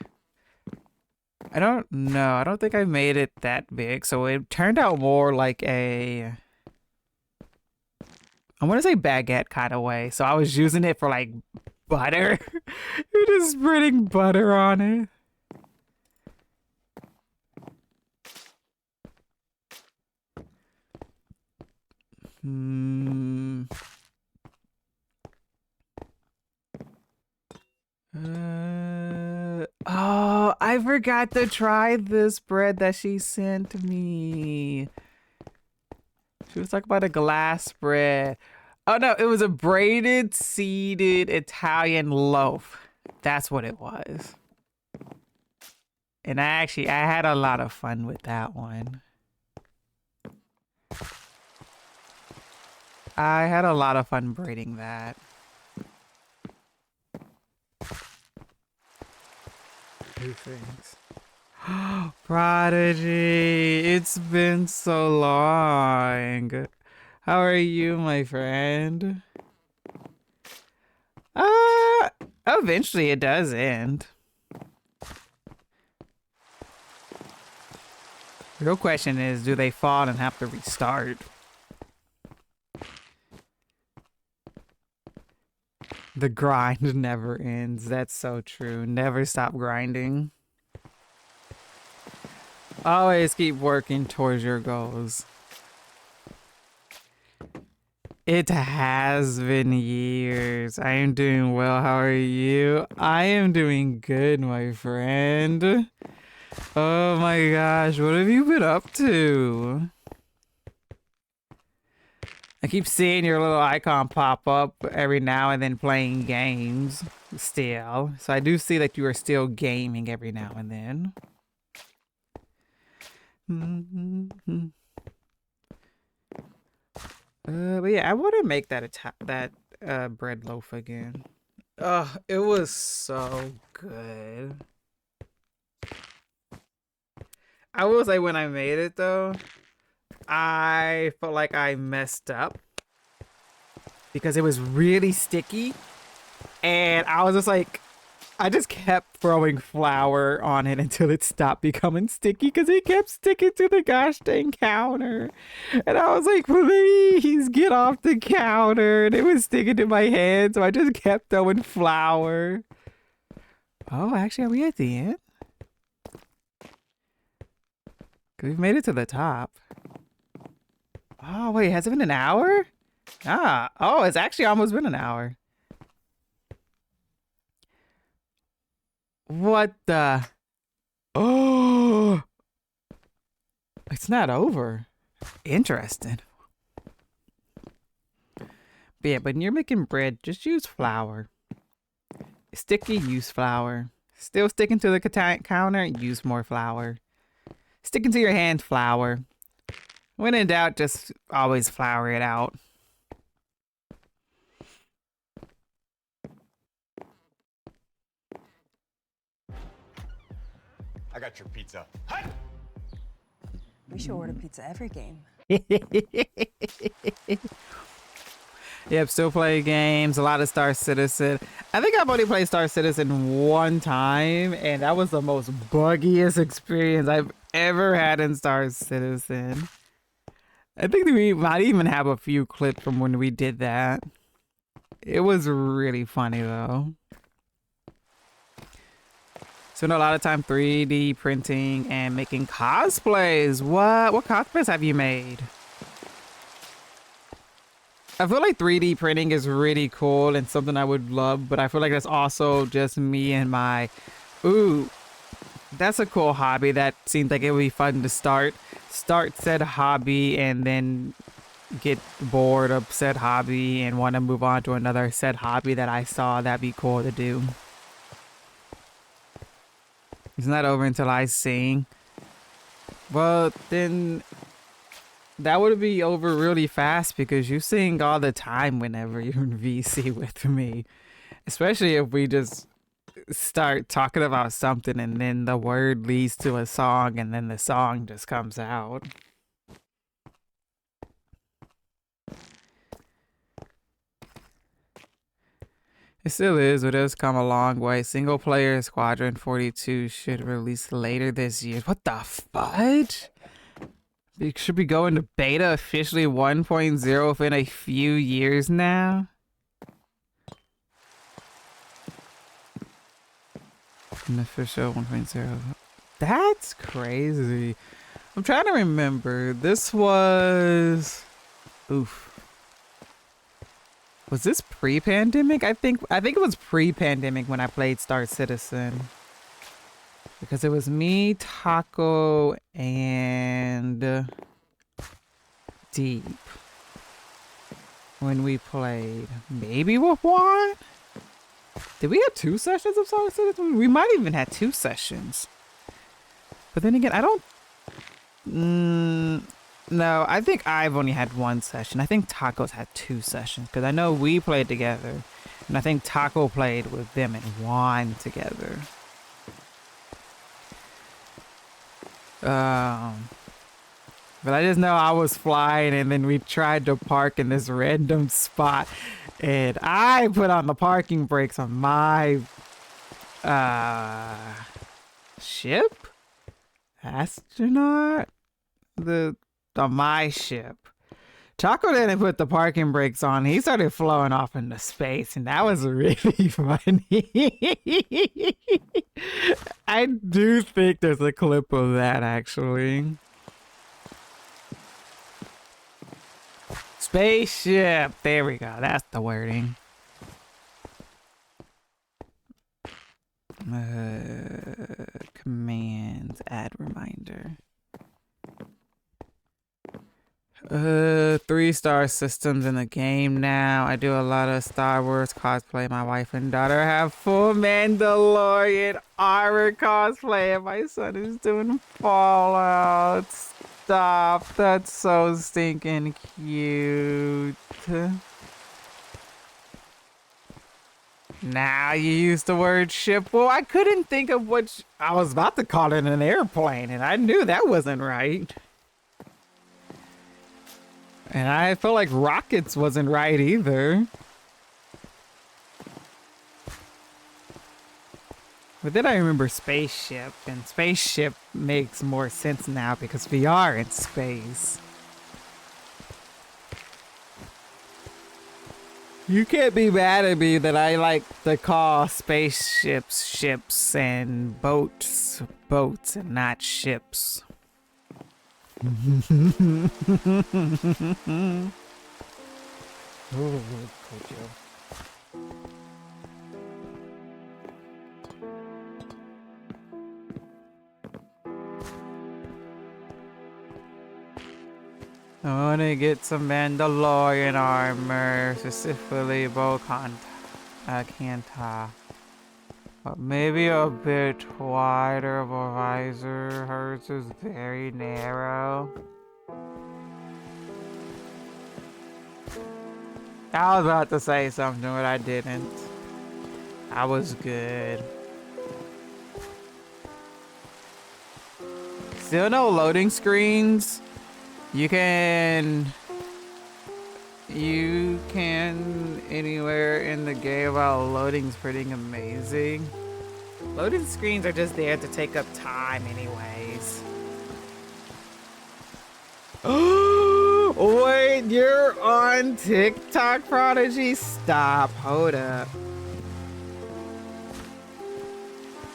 I don't know. I don't think I made it that big. So it turned out more like a, I want to say baguette kind of way. So I was using it for like butter. You're just spreading butter on it. Oh, I forgot to try this bread that she sent me. She was talking about a glass bread. Oh no, it was a braided, seeded Italian loaf. That's what it was. And I had a lot of fun with that one. I had a lot of fun braiding that. Two things. Prodigy, it's been so long. How are you, my friend? Eventually it does end. The real question is, do they fall and have to restart? The grind never ends. That's so true. Never stop grinding. Always keep working towards your goals. It has been years. I am doing well. How are you? I am doing good, my friend. Oh my gosh, what have you been up to? I keep seeing your little icon pop up every now and then playing games still. So I do see that you are still gaming every now and then. But yeah, I want to make that bread loaf again. Oh, it was so good. I will say when I made it though, I felt like I messed up because it was really sticky, and I was just like, I just kept throwing flour on it until it stopped becoming sticky because it kept sticking to the gosh dang counter. And I was like, please get off the counter. And it was sticking to my hand, so I just kept throwing flour. Oh, actually, are we at the end? We've made it to the top. Oh, wait, has it been an hour? Ah, oh, it's actually almost been an hour. What the? Oh, it's not over. Interesting. But yeah, but when you're making bread, just use flour. Sticky, use flour. Still sticking to the counter, use more flour. Sticking to your hand, flour. When in doubt, just always flour it out. I got your pizza. We should order pizza every game. Yep, still play games, a lot of Star Citizen. I think I've only played Star Citizen one time, and that was the most buggiest experience I've ever had in Star Citizen. I think we might even have a few clips from when we did that. It was really funny though. Spent a lot of time 3D printing and making cosplays. What cosplays have you made? I feel like 3D printing is really cool and something I would love, but I feel like that's also just me and my, ooh, that's a cool hobby that seems like it would be fun to start said hobby and then get bored of said hobby and want to move on to another said hobby that I saw that'd be cool to do. It's not over until I sing. Well, then that would be over really fast because you sing all the time whenever you're in VC with me. Especially if we just start talking about something and then the word leads to a song and then the song just comes out. It still is, but it's come a long way. Single player Squadron 42 should release later this year. What the fudge? It should be going to beta officially 1.0 within a few years now. An official 1.0. That's crazy. I'm trying to remember. This was... Oof. Was this pre-pandemic? I think it was pre-pandemic when I played Star Citizen. Because it was me, Taco, and Deep when we played. Maybe with Juan? Did we have 2 sessions of Star Citizen? We might even have 2 sessions. But then again, I don't... no, I think I've only had 1 session. I think Taco's had 2 sessions. Because I know we played together. And I think Taco played with them and Juan together. But I just know I was flying and then we tried to park in this random spot and I put on the parking brakes on my ship? Astronaut? On my ship. Taco didn't put the parking brakes on. He started flowing off into space, and that was really funny. I do think there's a clip of that, actually. Spaceship. There we go. That's the wording. Commands. Add reminder. 3-star systems in the game now. I do a lot of Star Wars cosplay. My wife and daughter have full Mandalorian armor cosplay, and my son is doing Fallout. Stop. That's so stinking cute. Now you use the word ship. Well, I couldn't think of what I was about to call it an airplane, and I knew that wasn't right. And I felt like rockets wasn't right either. But then I remember spaceship, and spaceship makes more sense now because we are in space. You can't be mad at me that I like to call spaceships ships and boats boats and not ships. Oh, Kojo. I want to get some Mandalorian armor, specifically Kanta. But maybe a bit wider of a visor. Hers is very narrow. I was about to say something, but I didn't. I was good. Still no loading screens. You can anywhere in the game while loading's pretty amazing. Loading screens are just there to take up time anyways. Wait, you're on TikTok, Prodigy? Stop, hold up.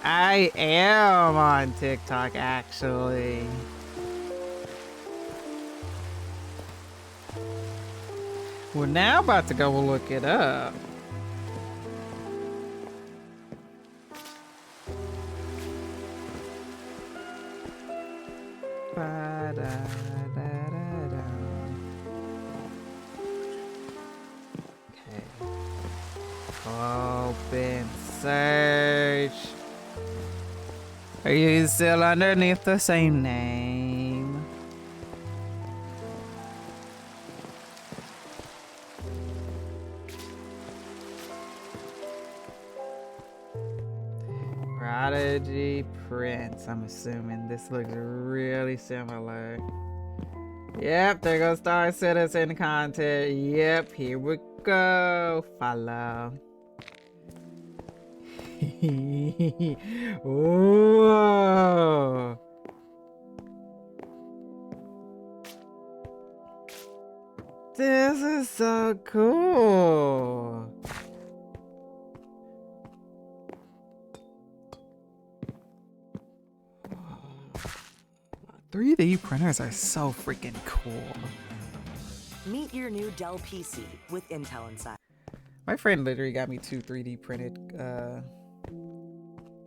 I am on TikTok actually. We're now about to go look it up. Okay. Open search. Are you still underneath the same name? Prodigy Prince. I'm assuming this looks really similar. Yep, there goes Star Citizen content. Yep, here we go. Follow. Whoa. This is so cool. 3D printers are so freaking cool. Meet your new Dell PC with Intel inside. My friend literally got me 2 3D printed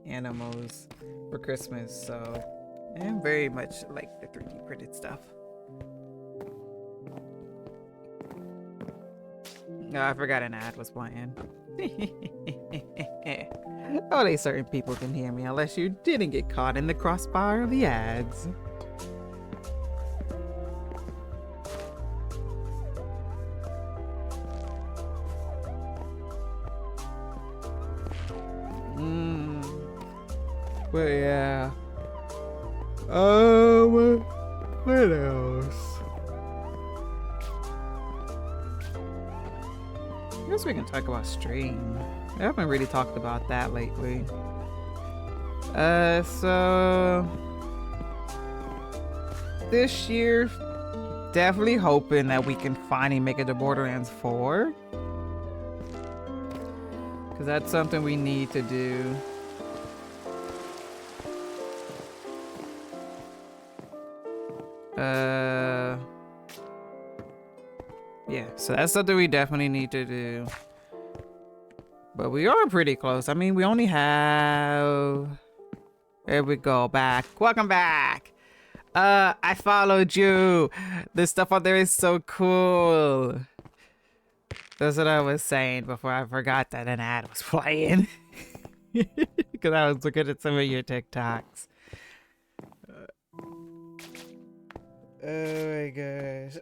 animals for Christmas, so I'm very much like the 3D printed stuff. Oh, I forgot an ad was playing. Only certain people can hear me unless you didn't get caught in the crossfire of the ads. But yeah. What else? I guess we can talk about stream. I haven't really talked about that lately. So this year, definitely hoping that we can finally make it to Borderlands 4. Because that's something we need to do. Yeah, so that's something we definitely need to do. But we are pretty close. I mean, we only have There we go. Back. Welcome back. I followed you. The stuff out there is so cool. That's what I was saying before I forgot that an ad was playing. Because I was looking at some of your TikToks. Oh my gosh.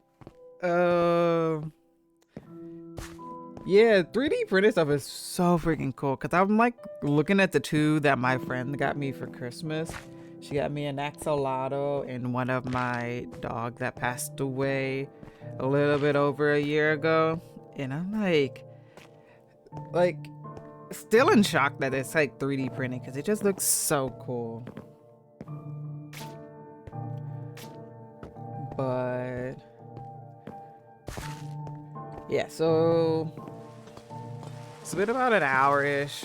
Yeah, 3D printed stuff is so freaking cool. Because I'm like looking at the two that my friend got me for Christmas. She got me an axolotl and one of my dog that passed away a little bit over a year ago. And I'm like still in shock that it's like 3D printing because it just looks so cool. But yeah, so it's been about an hour-ish.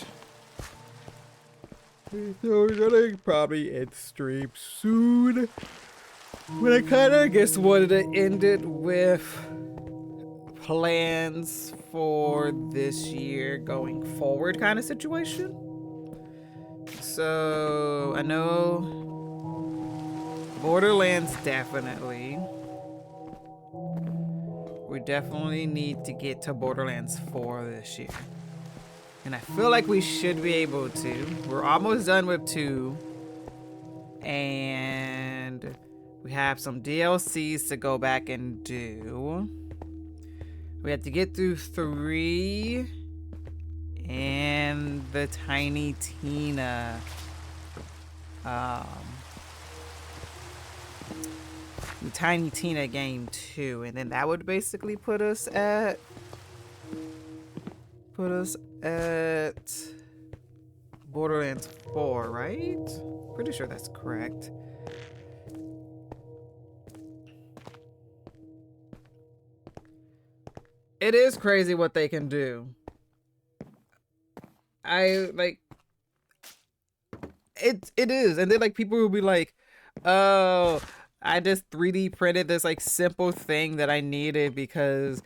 So we're gonna probably end stream soon. But I kinda just wanted to end it with plans for this year going forward kind of situation. So I know Borderlands definitely. We definitely need to get to Borderlands 4 this year. And I feel like we should be able to. We're almost done with 2. And we have some DLCs to go back and do. We have to get through 3 and the Tiny Tina. The Tiny Tina game 2, and then that would basically put us at Borderlands 4, right? Pretty sure that's correct. It is crazy what they can do. It is, and then like people will be like, oh, I just 3D printed this like simple thing that I needed because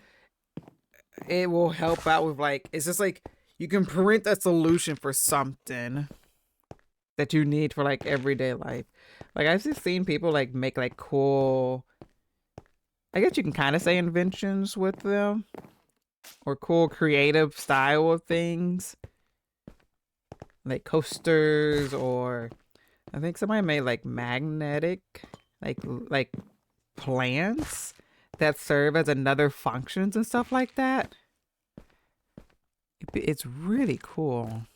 it will help out with like, it's just like you can print a solution for something that you need for like everyday life. Like I've just seen people like make like cool, I guess you can kind of say inventions with them, or cool creative style of things like coasters, or I think somebody made like magnetic like plants that serve as another functions and stuff like that. It's really cool.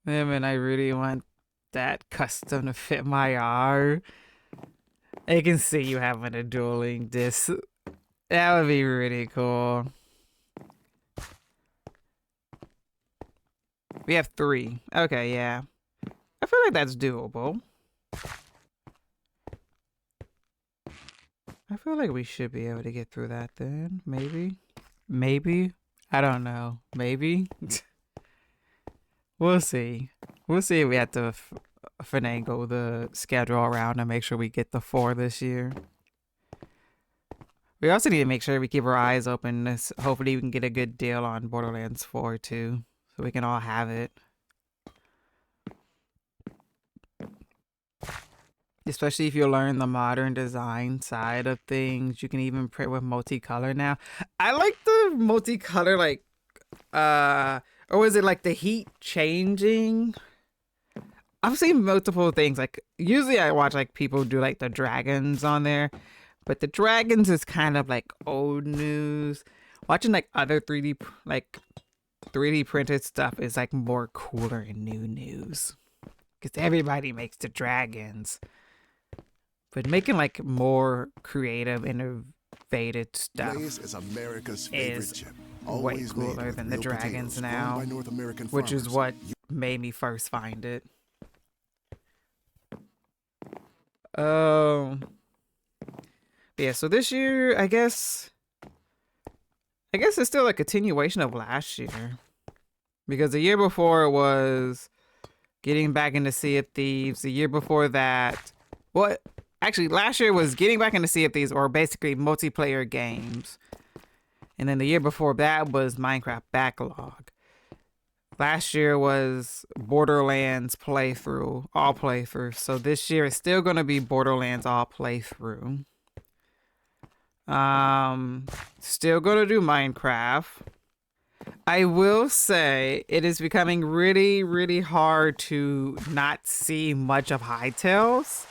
Man, I really want that custom to fit my arm. I can see you having a dueling disc. That would be really cool. We have 3. Okay, yeah. I feel like that's doable. I feel like we should be able to get through that then. Maybe. Maybe. I don't know. Maybe. We'll see. We'll see if we have to finagle the schedule around and make sure we get the 4 this year. We also need to make sure we keep our eyes open. Hopefully we can get a good deal on Borderlands 4 too, so we can all have it. Especially if you learn the modern design side of things. You can even print with multicolor now. I like the multicolor, like, or was it like the heat changing? I've seen multiple things. Like, usually I watch like people do like the dragons on there, but the dragons is kind of like old news. Watching like other 3D printed stuff is like more cooler and new news. Because everybody makes the dragons. But making like more creative, innovative stuff Blaze is America's favorite is chip. way Always made cooler with than the real dragons potatoes grown now, by North American which is farmers. what made me first find it. Yeah, so this year, I guess it's still a continuation of last year. Because the year before it was getting back into Sea of Thieves. The year before that, well, actually last year was getting back into Sea of Thieves, or basically multiplayer games. And then the year before that was Minecraft Backlog. last year was Borderlands playthrough, all playthrough. So this year is still gonna be Borderlands all playthrough. Still gonna do Minecraft. I will say it is becoming really, really hard to not see much of Hytales.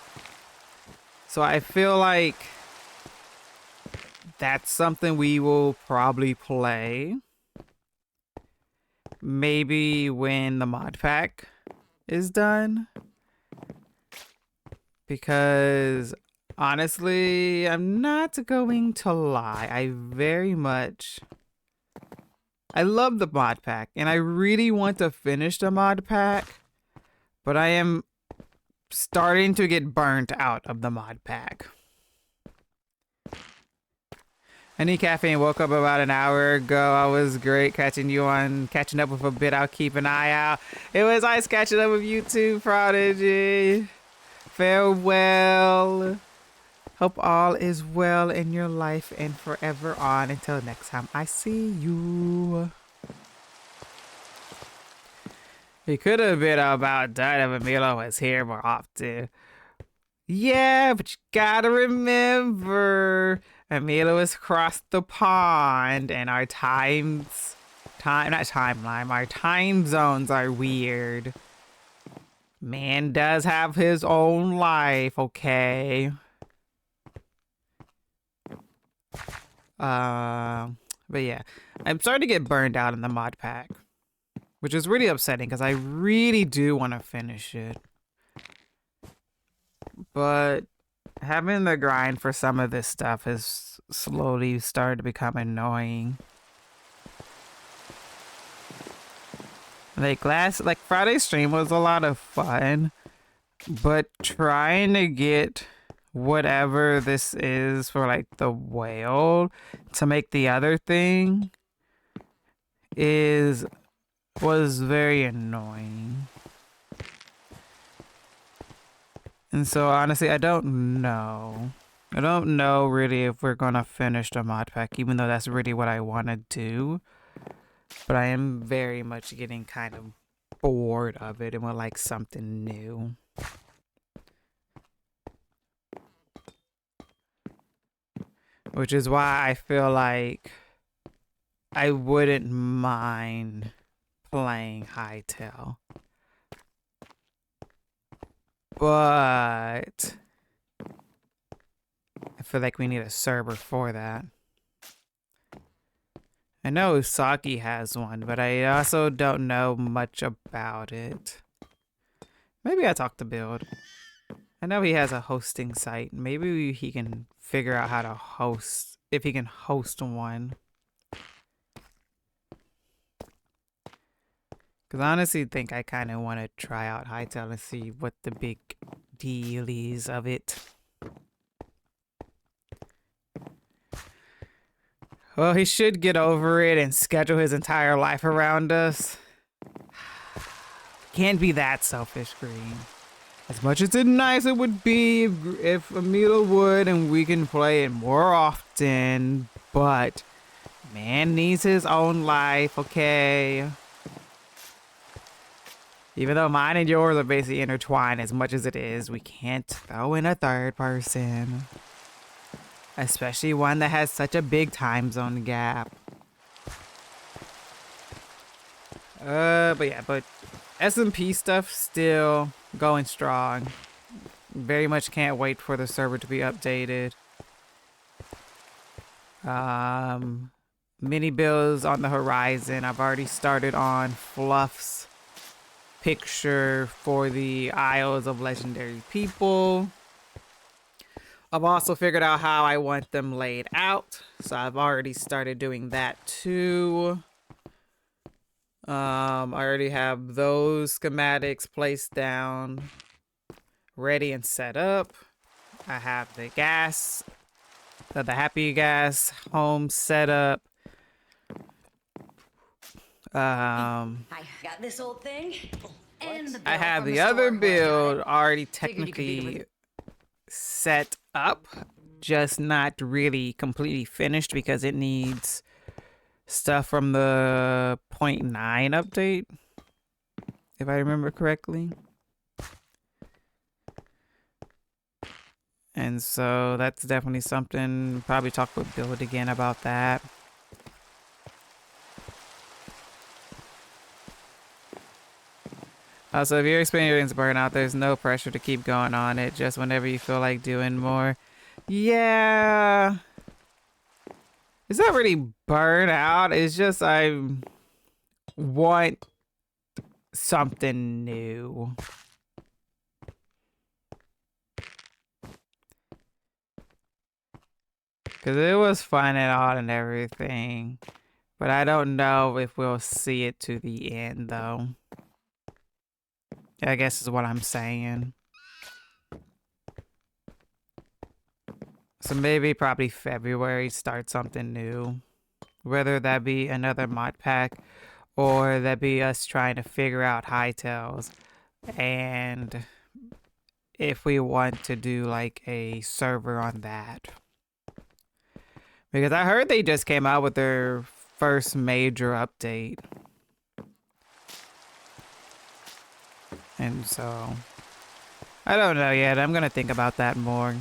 So I feel like that's something we will probably play. Maybe when the mod pack is done. Because honestly, I'm not going to lie. I love the mod pack and I really want to finish the mod pack, but I am starting to get burnt out of the mod pack. I need caffeine. Woke up about an hour ago. I was great catching up with a bit. I'll keep an eye out. It was nice catching up with you too, Prodigy. Farewell. Hope all is well in your life and forever on. Until next time I see you. He could have been about done if Emilio was here more often. Yeah, but you gotta remember, Emilio has crossed the pond and our our time zones are weird. Man does have his own life, okay? But yeah, I'm starting to get burned out in the mod pack, which is really upsetting because I really do want to finish it. But having the grind for some of this stuff has slowly started to become annoying. Like Friday's stream was a lot of fun, but trying to get whatever this is for like the whale to make the other thing was very annoying. And so honestly, I don't know. I don't know really if we're gonna finish the mod pack, even though that's really what I want to do. But I am very much getting kind of bored of it and would like something new. Which is why I feel like I wouldn't mind playing Hytale. But I feel like we need a server for that. I know Usagi has one, but I also don't know much about it. Maybe I talk to Build. I know he has a hosting site. Maybe he can figure out how to host, if he can host one. Because I honestly think I kind of want to try out Hytale and see what the big deal is of it. Well, he should get over it and schedule his entire life around us. Can't be that selfish, Green. As much as it's nice it would be if Emilio would and we can play it more often, but man needs his own life, okay? Even though mine and yours are basically intertwined as much as it is, we can't throw in a third person. Especially one that has such a big time zone gap. But SMP stuff still going strong. Very much can't wait for the server to be updated. Mini builds on the horizon. I've already started on Fluff's picture for the Isles of Legendary People. I've also figured out how I want them laid out, so I've already started doing that too. I already have those schematics placed down, ready and set up. I have the Happy Gas home set up. I got this old thing. And I have the other build already technically set up, just not really completely finished because it needs stuff from the 0.9 update. if I remember correctly. And so that's definitely something. Probably talk with Build again about that. Also, if you're experiencing burnout, there's no pressure to keep going on it. Just whenever you feel like doing more. Yeah. It's not really burnout. It's just I want something new. Because it was fun and all and everything. But I don't know if we'll see it to the end, though. I guess is what I'm saying. So maybe probably February start something new. Whether that be another mod pack or that be us trying to figure out Hightails. And if we want to do like a server on that. Because I heard they just came out with their first major update. And so, I don't know yet. I'm going to think about that more.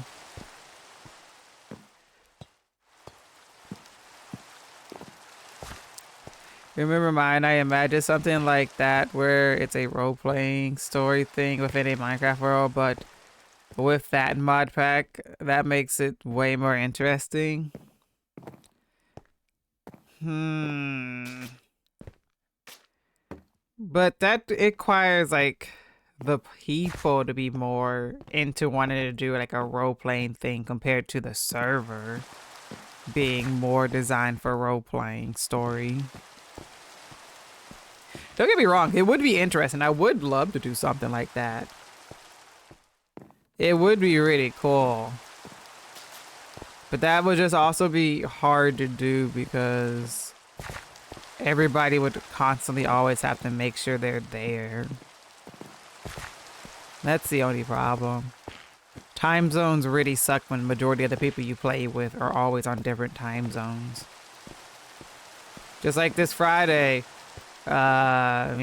Remember mine? I imagined something like that where it's a role-playing story thing within a Minecraft world, but with that mod pack, that makes it way more interesting. But that requires like the people to be more into wanting to do like a role-playing thing compared to the server being more designed for role-playing story. Don't get me wrong, it would be interesting. I would love to do something like that. It would be really cool. But that would just also be hard to do because everybody would constantly always have to make sure they're there. That's the only problem. Time zones really suck when the majority of the people you play with are always on different time zones. Just like this Friday, me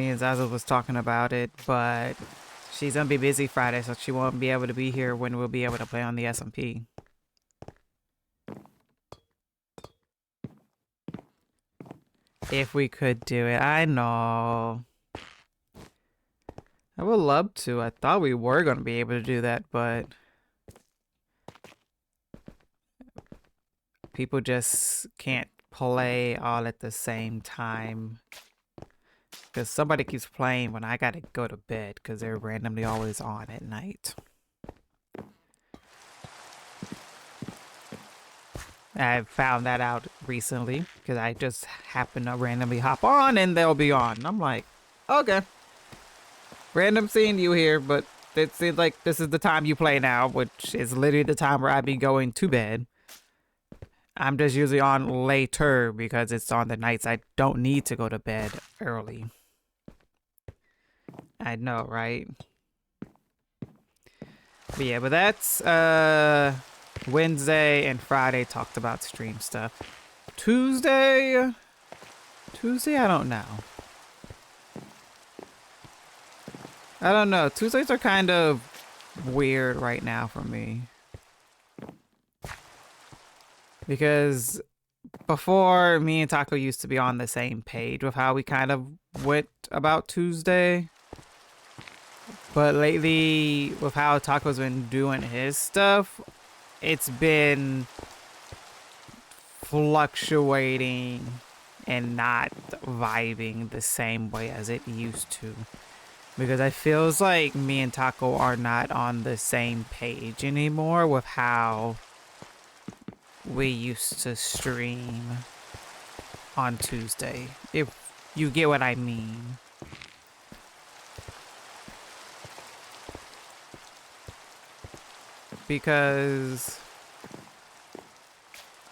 and Zaza was talking about it, but she's gonna be busy Friday, so she won't be able to be here when we'll be able to play on the SMP. If we could do it, I know. I would love to. I thought we were gonna be able to do that, but people just can't play all at the same time. Because somebody keeps playing when I gotta go to bed because they're randomly always on at night. I found that out recently because I just happen to randomly hop on and they'll be on. And I'm like, okay. Random seeing you here, but it seems like this is the time you play now, which is literally the time where I'd be going to bed. I'm just usually on later because it's on the nights I don't need to go to bed early. I know, right? But yeah, but that's Wednesday and Friday talked about stream stuff. Tuesday, I don't know. I don't know. Tuesdays are kind of weird right now for me. Because before, me and Taco used to be on the same page with how we kind of went about Tuesday. But lately, with how Taco's been doing his stuff, it's been fluctuating and not vibing the same way as it used to. Because it feels like me and Taco are not on the same page anymore with how we used to stream on Tuesday, if you get what I mean. Because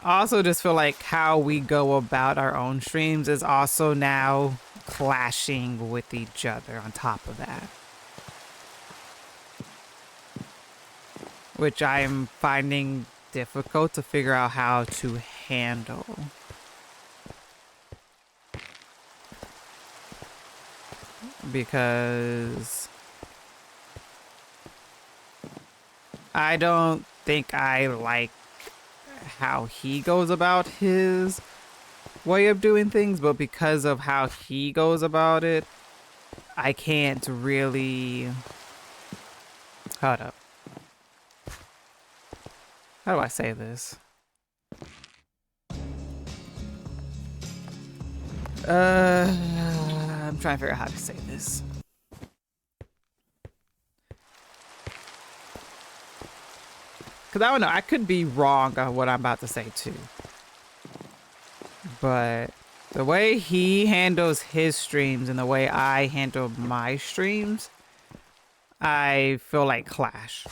I also just feel like how we go about our own streams is also now clashing with each other on top of that. Which I'm finding difficult to figure out how to handle. because I don't think I like how he goes about his way of doing things, but because of how he goes about it, I can't really... Hold up. How do I say this? I'm trying to figure out how to say this. Because I don't know, I could be wrong on what I'm about to say too. But the way he handles his streams and the way I handle my streams, I feel like clash.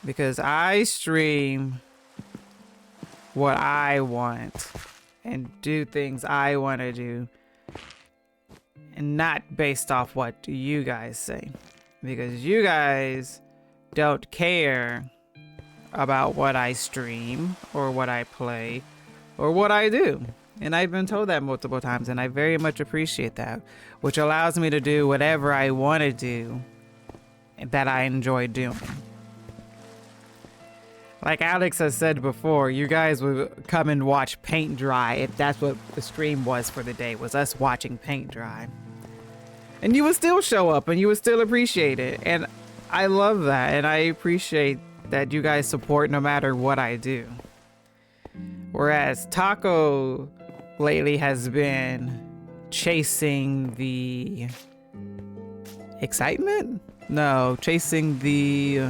Because I stream what I want and do things I want to do, and not based off what you guys say. Because you guys don't care about what I stream or what I play or what I do. And I've been told that multiple times, and I very much appreciate that, which allows me to do whatever I want to do that I enjoy doing. Like Alex has said before, you guys would come and watch paint dry if that's what the stream was for the day, was us watching paint dry. And you would still show up and you would still appreciate it. And I love that, and I appreciate that you guys support no matter what I do. Whereas Taco lately has been chasing the excitement? No, chasing the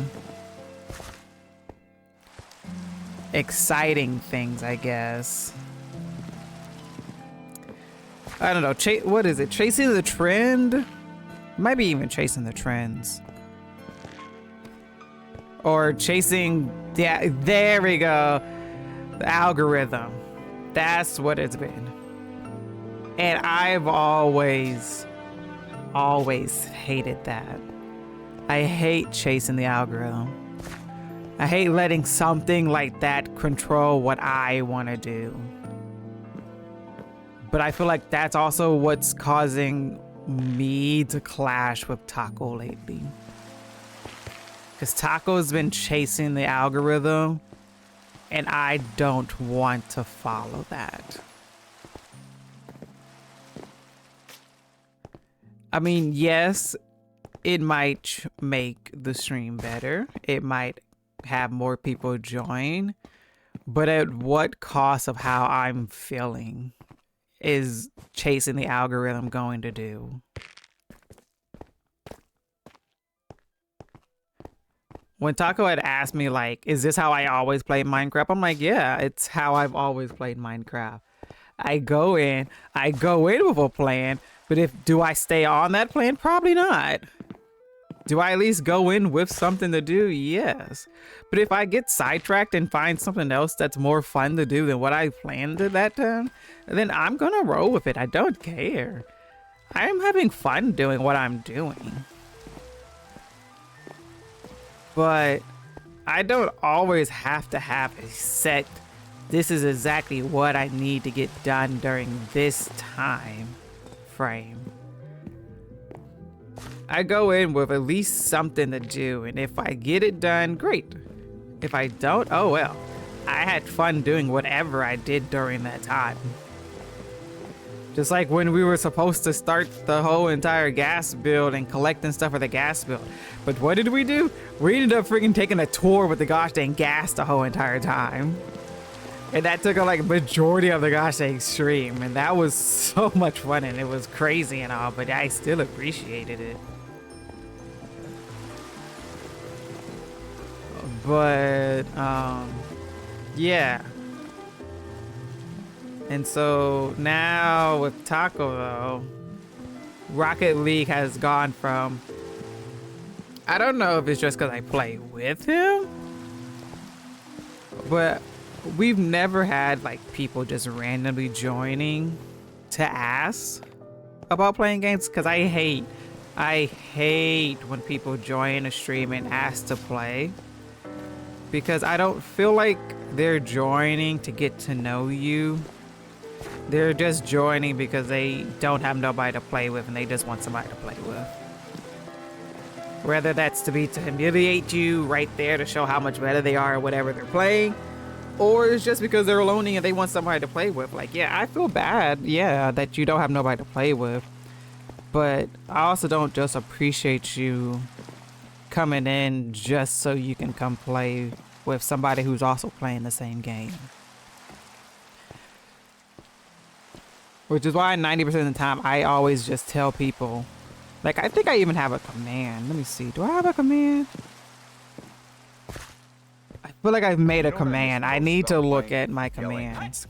exciting things, I guess. I don't know. What is it? Chasing the trend? Might be even chasing the trends. Or chasing, yeah, there we go. The algorithm. That's what it's been. And I've always hated that. I hate chasing the algorithm. I hate letting something like that control what I want to do. But I feel like that's also what's causing me to clash with Taco lately. Because Taco's been chasing the algorithm, and I don't want to follow that. I mean, yes, it might make the stream better. It might have more people join, but at what cost of how I'm feeling is chasing the algorithm going to do? When Taco had asked me, like, is this how I always play Minecraft? I'm like, yeah, it's how I've always played Minecraft. I go in with a plan, but do I stay on that plan? Probably not. Do I at least go in with something to do? Yes. But if I get sidetracked and find something else that's more fun to do than what I planned at that time, then I'm gonna roll with it. I don't care. I am having fun doing what I'm doing. But I don't always have to have a set, this is exactly what I need to get done during this time frame. I go in with at least something to do, and if I get it done, great. If I don't, oh well. I had fun doing whatever I did during that time. Just like when we were supposed to start the whole entire gas build and collecting stuff for the gas build. But what did we do? We ended up freaking taking a tour with the gosh dang gas the whole entire time. And that took a like majority of the gosh dang stream. And that was so much fun, and it was crazy and all, but I still appreciated it. But, yeah. And so now with Taco though, Rocket League has gone from, I don't know if it's just because I play with him, but we've never had like people just randomly joining to ask about playing games, because I hate when people join a stream and ask to play, because I don't feel like they're joining to get to know you. They're just joining because they don't have nobody to play with and they just want somebody to play with. Whether that's to be to humiliate you right there to show how much better they are at whatever they're playing, or it's just because they're lonely and they want somebody to play with. Like, yeah, I feel bad, yeah, that you don't have nobody to play with. But I also don't just appreciate you coming in just so you can come play with somebody who's also playing the same game. Which is why 90% of the time I always just tell people, like, I think I even have a command. Let me see. Do I have a command? I feel like I've made a command. I need to look at my commands.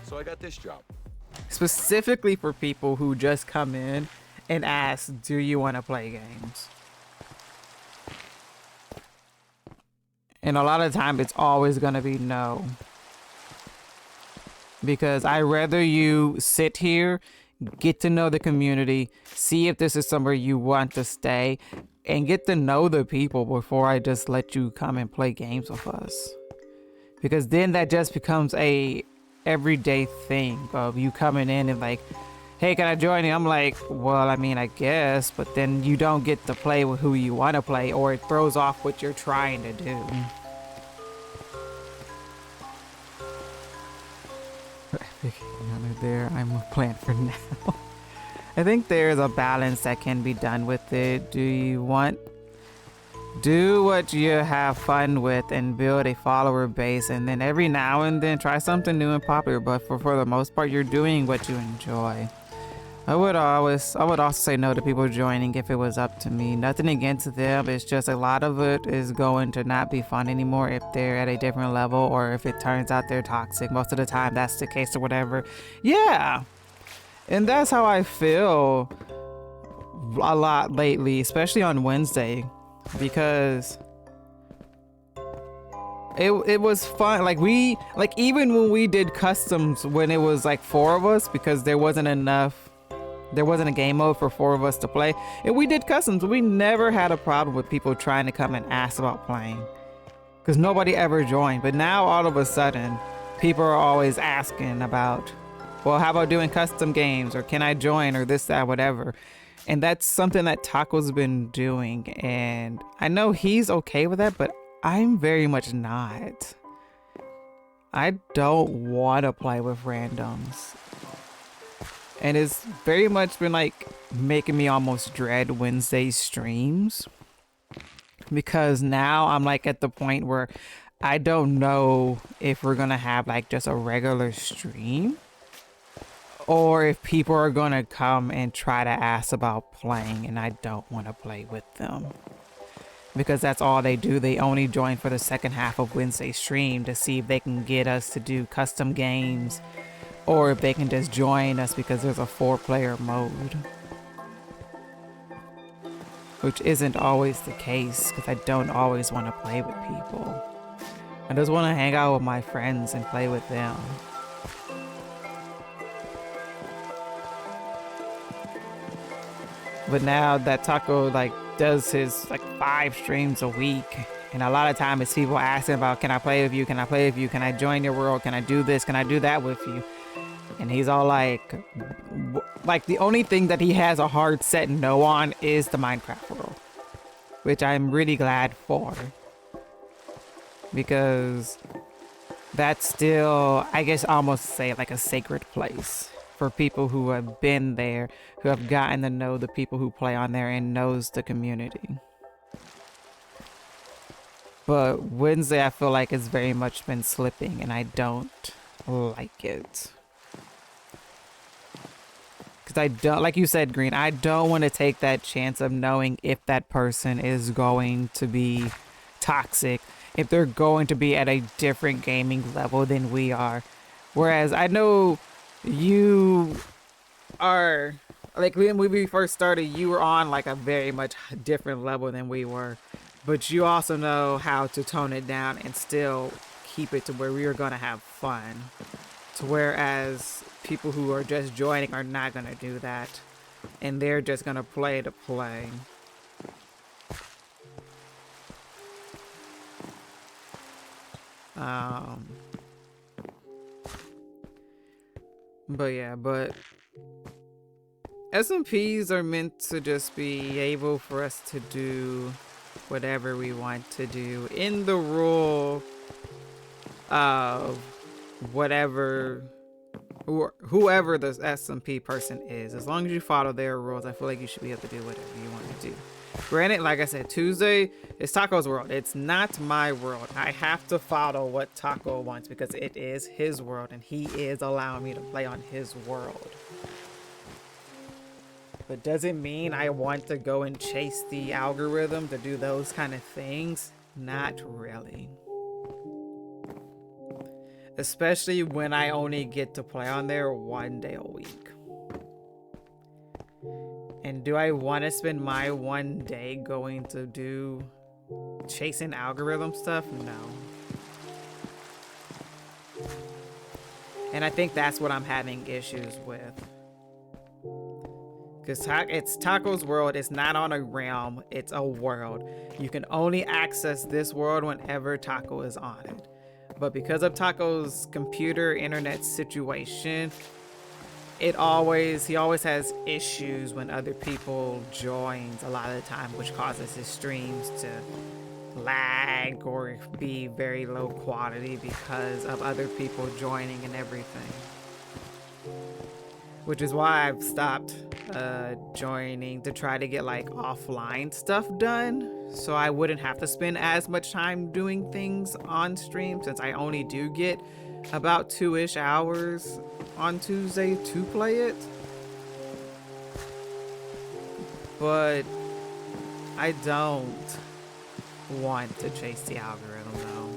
So I got this job. Specifically for people who just come in and ask, do you want to play games? And a lot of the time it's always going to be no. Because I'd rather you sit here, get to know the community, see if this is somewhere you want to stay, and get to know the people before I just let you come and play games with us. Because then that just becomes a everyday thing of you coming in and like, hey, can I join you? I'm like, well, I mean, I guess, but then you don't get to play with who you want to play, or it throws off what you're trying to do. There, I'm a plan for now. I think there's a balance that can be done with it. Do what you have fun with and build a follower base, and then every now and then try something new and popular, but for the most part you're doing what you enjoy. I would also say no to people joining if it was up to me. Nothing against them, it's just a lot of it is going to not be fun anymore if they're at a different level, or if it turns out they're toxic. Most of the time that's the case or whatever. Yeah, and that's how I feel a lot lately, especially on Wednesday, because it was fun. Like even when we did customs, when it was like 4 of us, because there wasn't a game mode for 4 of us to play, and we did customs, we never had a problem with people trying to come and ask about playing, because nobody ever joined. But now all of a sudden people are always asking about, well, how about doing custom games, or can I join, or this, that, whatever. And that's something that Taco's been doing, and I know he's okay with that, but I'm very much not. I don't want to play with randoms. And it's very much been like making me almost dread Wednesday streams, because now I'm like at the point where I don't know if we're gonna have like just a regular stream, or if people are gonna come and try to ask about playing and I don't want to play with them, because that's all they do. They only join for the second half of Wednesday stream to see if they can get us to do custom games, or if they can just join us because there's a 4-player mode, which isn't always the case, because I don't always want to play with people. I just want to hang out with my friends and play with them. But now that Taco like does his like 5 streams a week, and a lot of time it's people asking about, can I play with you? Can I play with you? Can I join your world? Can I do this? Can I do that with you? And he's all like the only thing that he has a hard set no on is the Minecraft world, which I'm really glad for, because that's still, I guess, almost say like a sacred place for people who have been there, who have gotten to know the people who play on there and knows the community. But Wednesday, I feel like it's very much been slipping, and I don't like it. Because I don't, like you said, Green, I don't want to take that chance of knowing if that person is going to be toxic, if they're going to be at a different gaming level than we are. Whereas I know you are, like when we first started, you were on like a very much different level than we were. But you also know how to tone it down and still keep it to where we are going to have fun. To whereas people who are just joining are not going to do that, and they're just going to play to play. But yeah, but SMPs are meant to just be able for us to do whatever we want to do in the rule of whatever whoever the SMP person is. As long as you follow their rules, I feel like you should be able to do whatever you want to do. Granted, like I said, Tuesday is Taco's world. It's not my world. I have to follow what Taco wants because it is his world and he is allowing me to play on his world. But does it mean I want to go and chase the algorithm to do those kind of things? Not really. Especially when I only get to play on there 1 day a week. And do I want to spend my 1 day going to do chasing algorithm stuff? No. And I think that's what I'm having issues with. Because it's Taco's world. It's not on a realm. It's a world. You can only access this world whenever Taco is on it. But because of Taco's computer internet situation, he always has issues when other people joins a lot of the time, which causes his streams to lag or be very low quality because of other people joining and everything. Which is why I've stopped joining to try to get like offline stuff done, so I wouldn't have to spend as much time doing things on stream, since I only do get about 2-ish hours on Tuesday to play it. But I don't want to chase the algorithm though.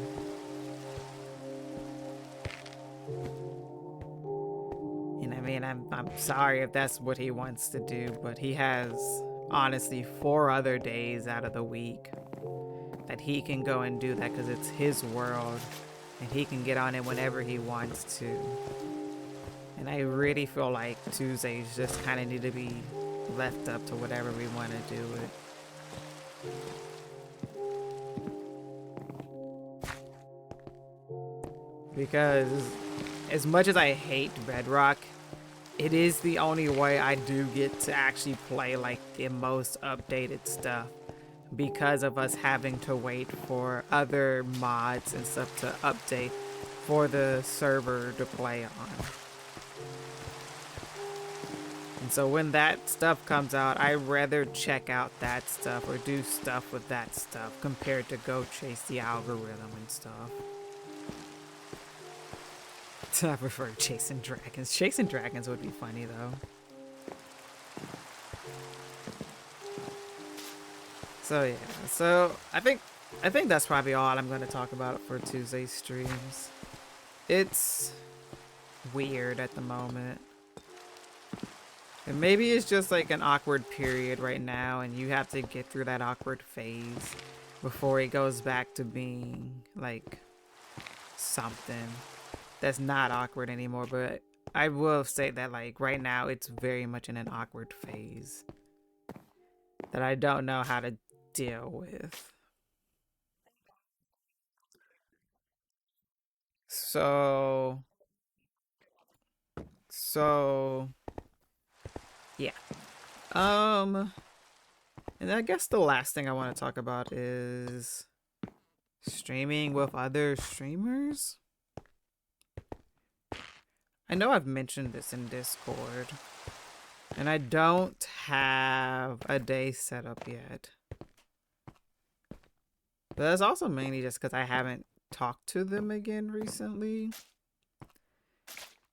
And I mean, I'm sorry if that's what he wants to do, but he has honestly 4 other days out of the week that he can go and do that because it's his world and he can get on it whenever he wants to. And I really feel like Tuesdays just kind of need to be left up to whatever we want to do it. Because as much as I hate Bedrock, it is the only way I do get to actually play like the most updated stuff, because of us having to wait for other mods and stuff to update for the server to play on. And so when that stuff comes out, I'd rather check out that stuff or do stuff with that stuff compared to go chase the algorithm and stuff. I prefer chasing dragons. Chasing dragons would be funny though. So yeah, so I think that's probably all I'm going to talk about for Tuesday streams. It's weird at the moment. And maybe it's just like an awkward period right now and you have to get through that awkward phase before it goes back to being like something that's not awkward anymore. But I will say that like right now it's very much in an awkward phase that I don't know how to deal with. So yeah. And I guess the last thing I want to talk about is streaming with other streamers. I know I've mentioned this in Discord, and I don't have a day set up yet. But that's also mainly just because I haven't talked to them again recently.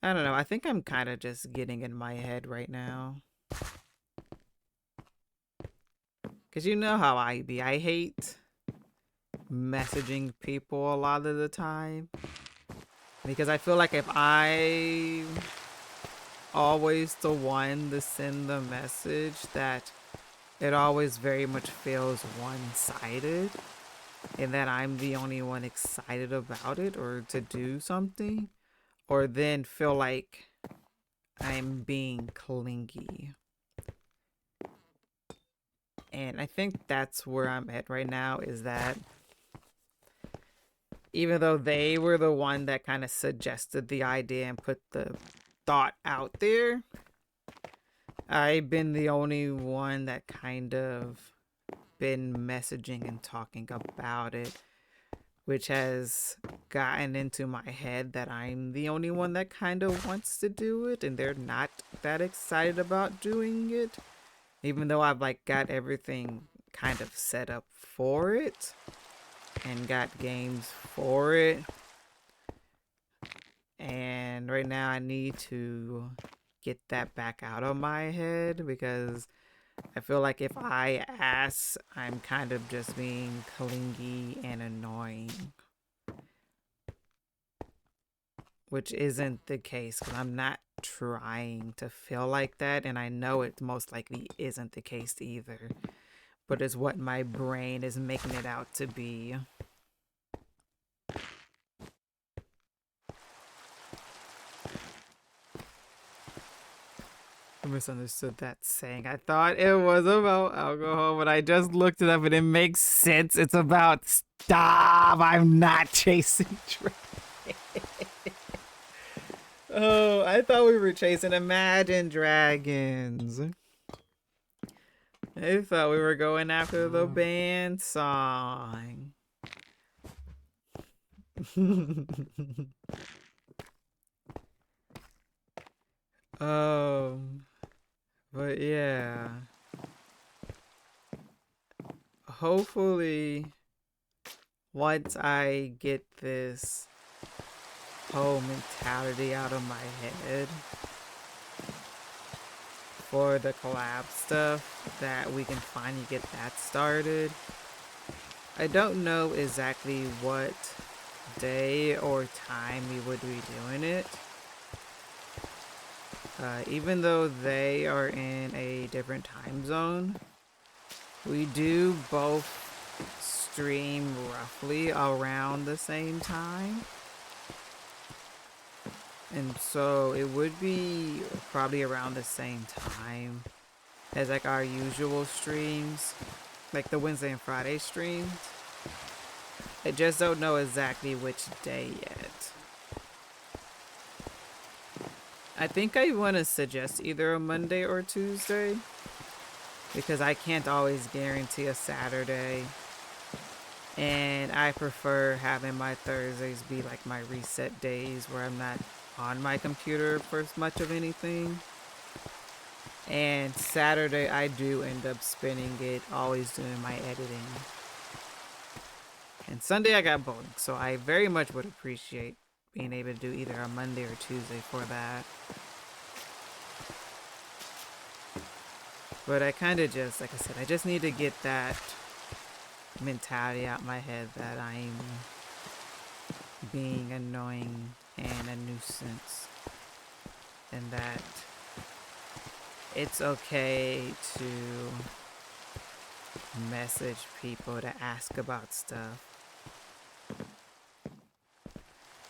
I don't know. I think I'm kind of just getting in my head right now. Because you know how I be. I hate messaging people a lot of the time. Because I feel like if I'm always the one to send the message, that it always very much feels one-sided. And that I'm the only one excited about it or to do something. Or then feel like I'm being clingy. And I think that's where I'm at right now, is that even though they were the one that kind of suggested the idea and put the thought out there. I've been the only one that kind of been messaging and talking about it, which has gotten into my head that I'm the only one that kind of wants to do it, and they're not that excited about doing it, even though I've like got everything kind of set up for it and got games for it. And right now I need to get that back out of my head, because I feel like if I ask, I'm kind of just being clingy and annoying, which isn't the case, because I'm not trying to feel like that, and I know it most likely isn't the case either, but it's what my brain is making it out to be. I misunderstood that saying. I thought it was about alcohol, but I just looked it up and it makes sense. It's about stop. I'm not chasing dragons. Oh, I thought we were chasing Imagine Dragons. I thought we were going after the band song. But yeah. Hopefully, once I get this whole mentality out of my head for the collab stuff, that we can finally get that started. I don't know exactly what day or time we would be doing it. Even though they are in a different time zone, we do both stream roughly around the same time. And so it would be probably around the same time as like our usual streams, like the Wednesday and Friday streams. I just don't know exactly which day yet. I think I want to suggest either a Monday or Tuesday, because I can't always guarantee a Saturday, and I prefer having my Thursdays be like my reset days where I'm not on my computer for much of anything. And Saturday I do end up spending it always doing my editing. And Sunday I got bowling, so I very much would appreciate being able to do either a Monday or Tuesday for that. But I kind of just, like I said, I just need to get that mentality out my head that I'm being annoying and a nuisance, and that it's okay to message people to ask about stuff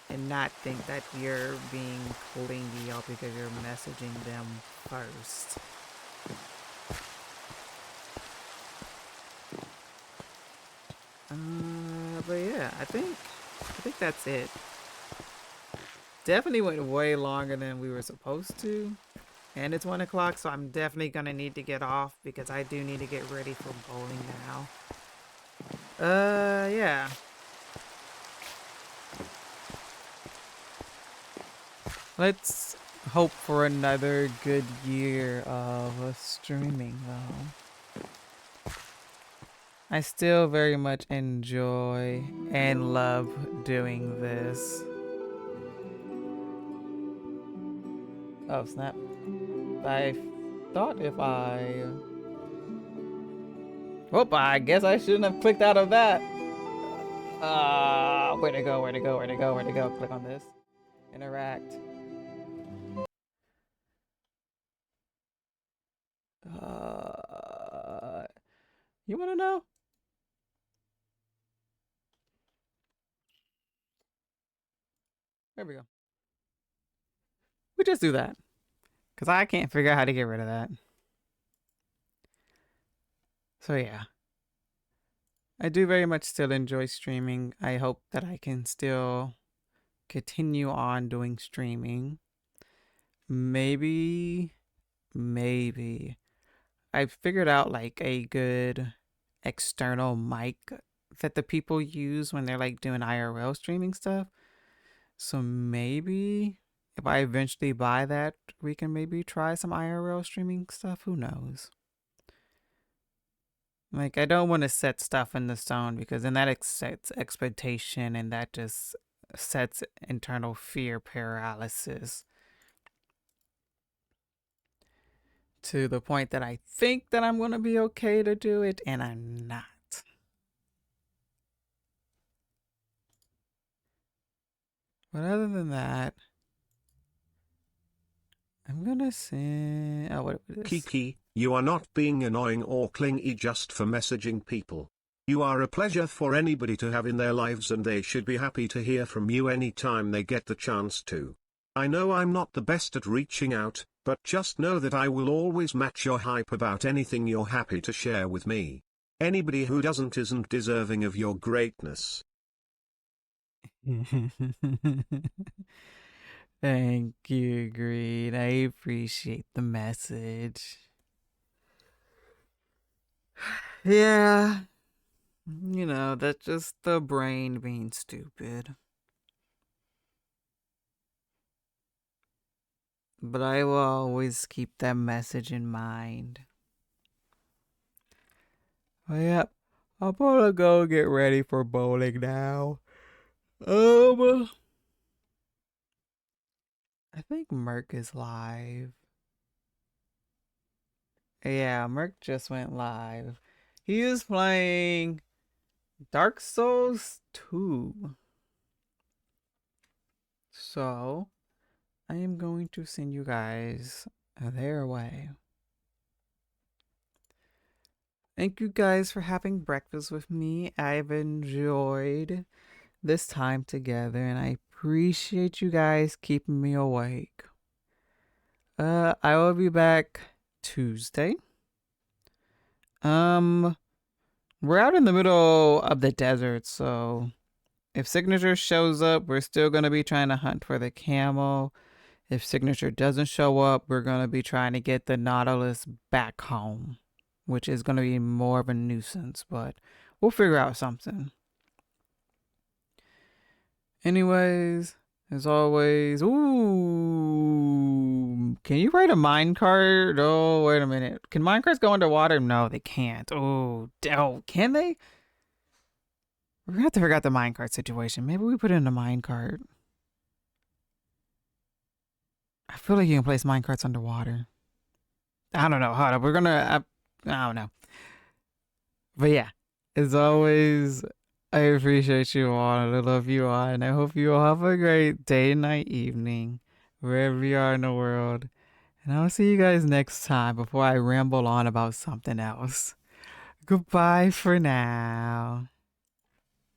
and not think that you're being clingy all because you're messaging them first. But yeah, I think that's it. Definitely went way longer than we were supposed to. And it's 1 o'clock, so I'm definitely gonna need to get off because I do need to get ready for bowling now. Yeah. Let's hope for another good year of streaming, though. I still very much enjoy and love doing this. Oh, snap. I thought if I... Oh, I guess I shouldn't have clicked out of that. Where'd it go? Click on this. Interact. You want to know? There we go. We just do that, because I can't figure out how to get rid of that. So yeah. I do very much still enjoy streaming. I hope that I can still continue on doing streaming. maybe I figured out like a good external mic that the people use when they're like doing IRL streaming stuff. So maybe if I eventually buy that, we can maybe try some IRL streaming stuff. Who knows? Like, I don't want to set stuff in the stone because then that sets expectation and that just sets internal fear paralysis to the point that I think that I'm going to be okay to do it and I'm not. But other than that, I'm gonna send. Oh, what is this? Kiki, you are not being annoying or clingy just for messaging people. You are a pleasure for anybody to have in their lives and they should be happy to hear from you anytime they get the chance to. I know I'm not the best at reaching out, but just know that I will always match your hype about anything you're happy to share with me. Anybody who doesn't isn't deserving of your greatness. Thank you, Greed. I appreciate the message. Yeah. You know, that's just the brain being stupid. But I will always keep that message in mind. Oh, yep. I'm gonna go get ready for bowling now. I think Merc is live. Yeah, Merc just went live. He is playing Dark Souls 2. So, I am going to send you guys their way. Thank you guys for having breakfast with me. I've enjoyed this time together and I appreciate you guys keeping me awake. I will be back Tuesday. We're out in the middle of the desert, so if Signature shows up, we're still going to be trying to hunt for the camel. If Signature doesn't show up, we're going to be trying to get the Nautilus back home, which is going to be more of a nuisance, but we'll figure out something. Anyways, as always, ooh, can you ride a minecart? Oh, wait a minute. Can minecarts go underwater? No, they can't. Oh, can they? We're gonna have to figure out the minecart situation. Maybe we put it in a minecart. I feel like you can place minecarts underwater. I don't know. Hold up. We're gonna, I don't know. But yeah, as always, I appreciate you all and I love you all and I hope you all have a great day, night, evening, wherever you are in the world. And I'll see you guys next time before I ramble on about something else. Goodbye for now.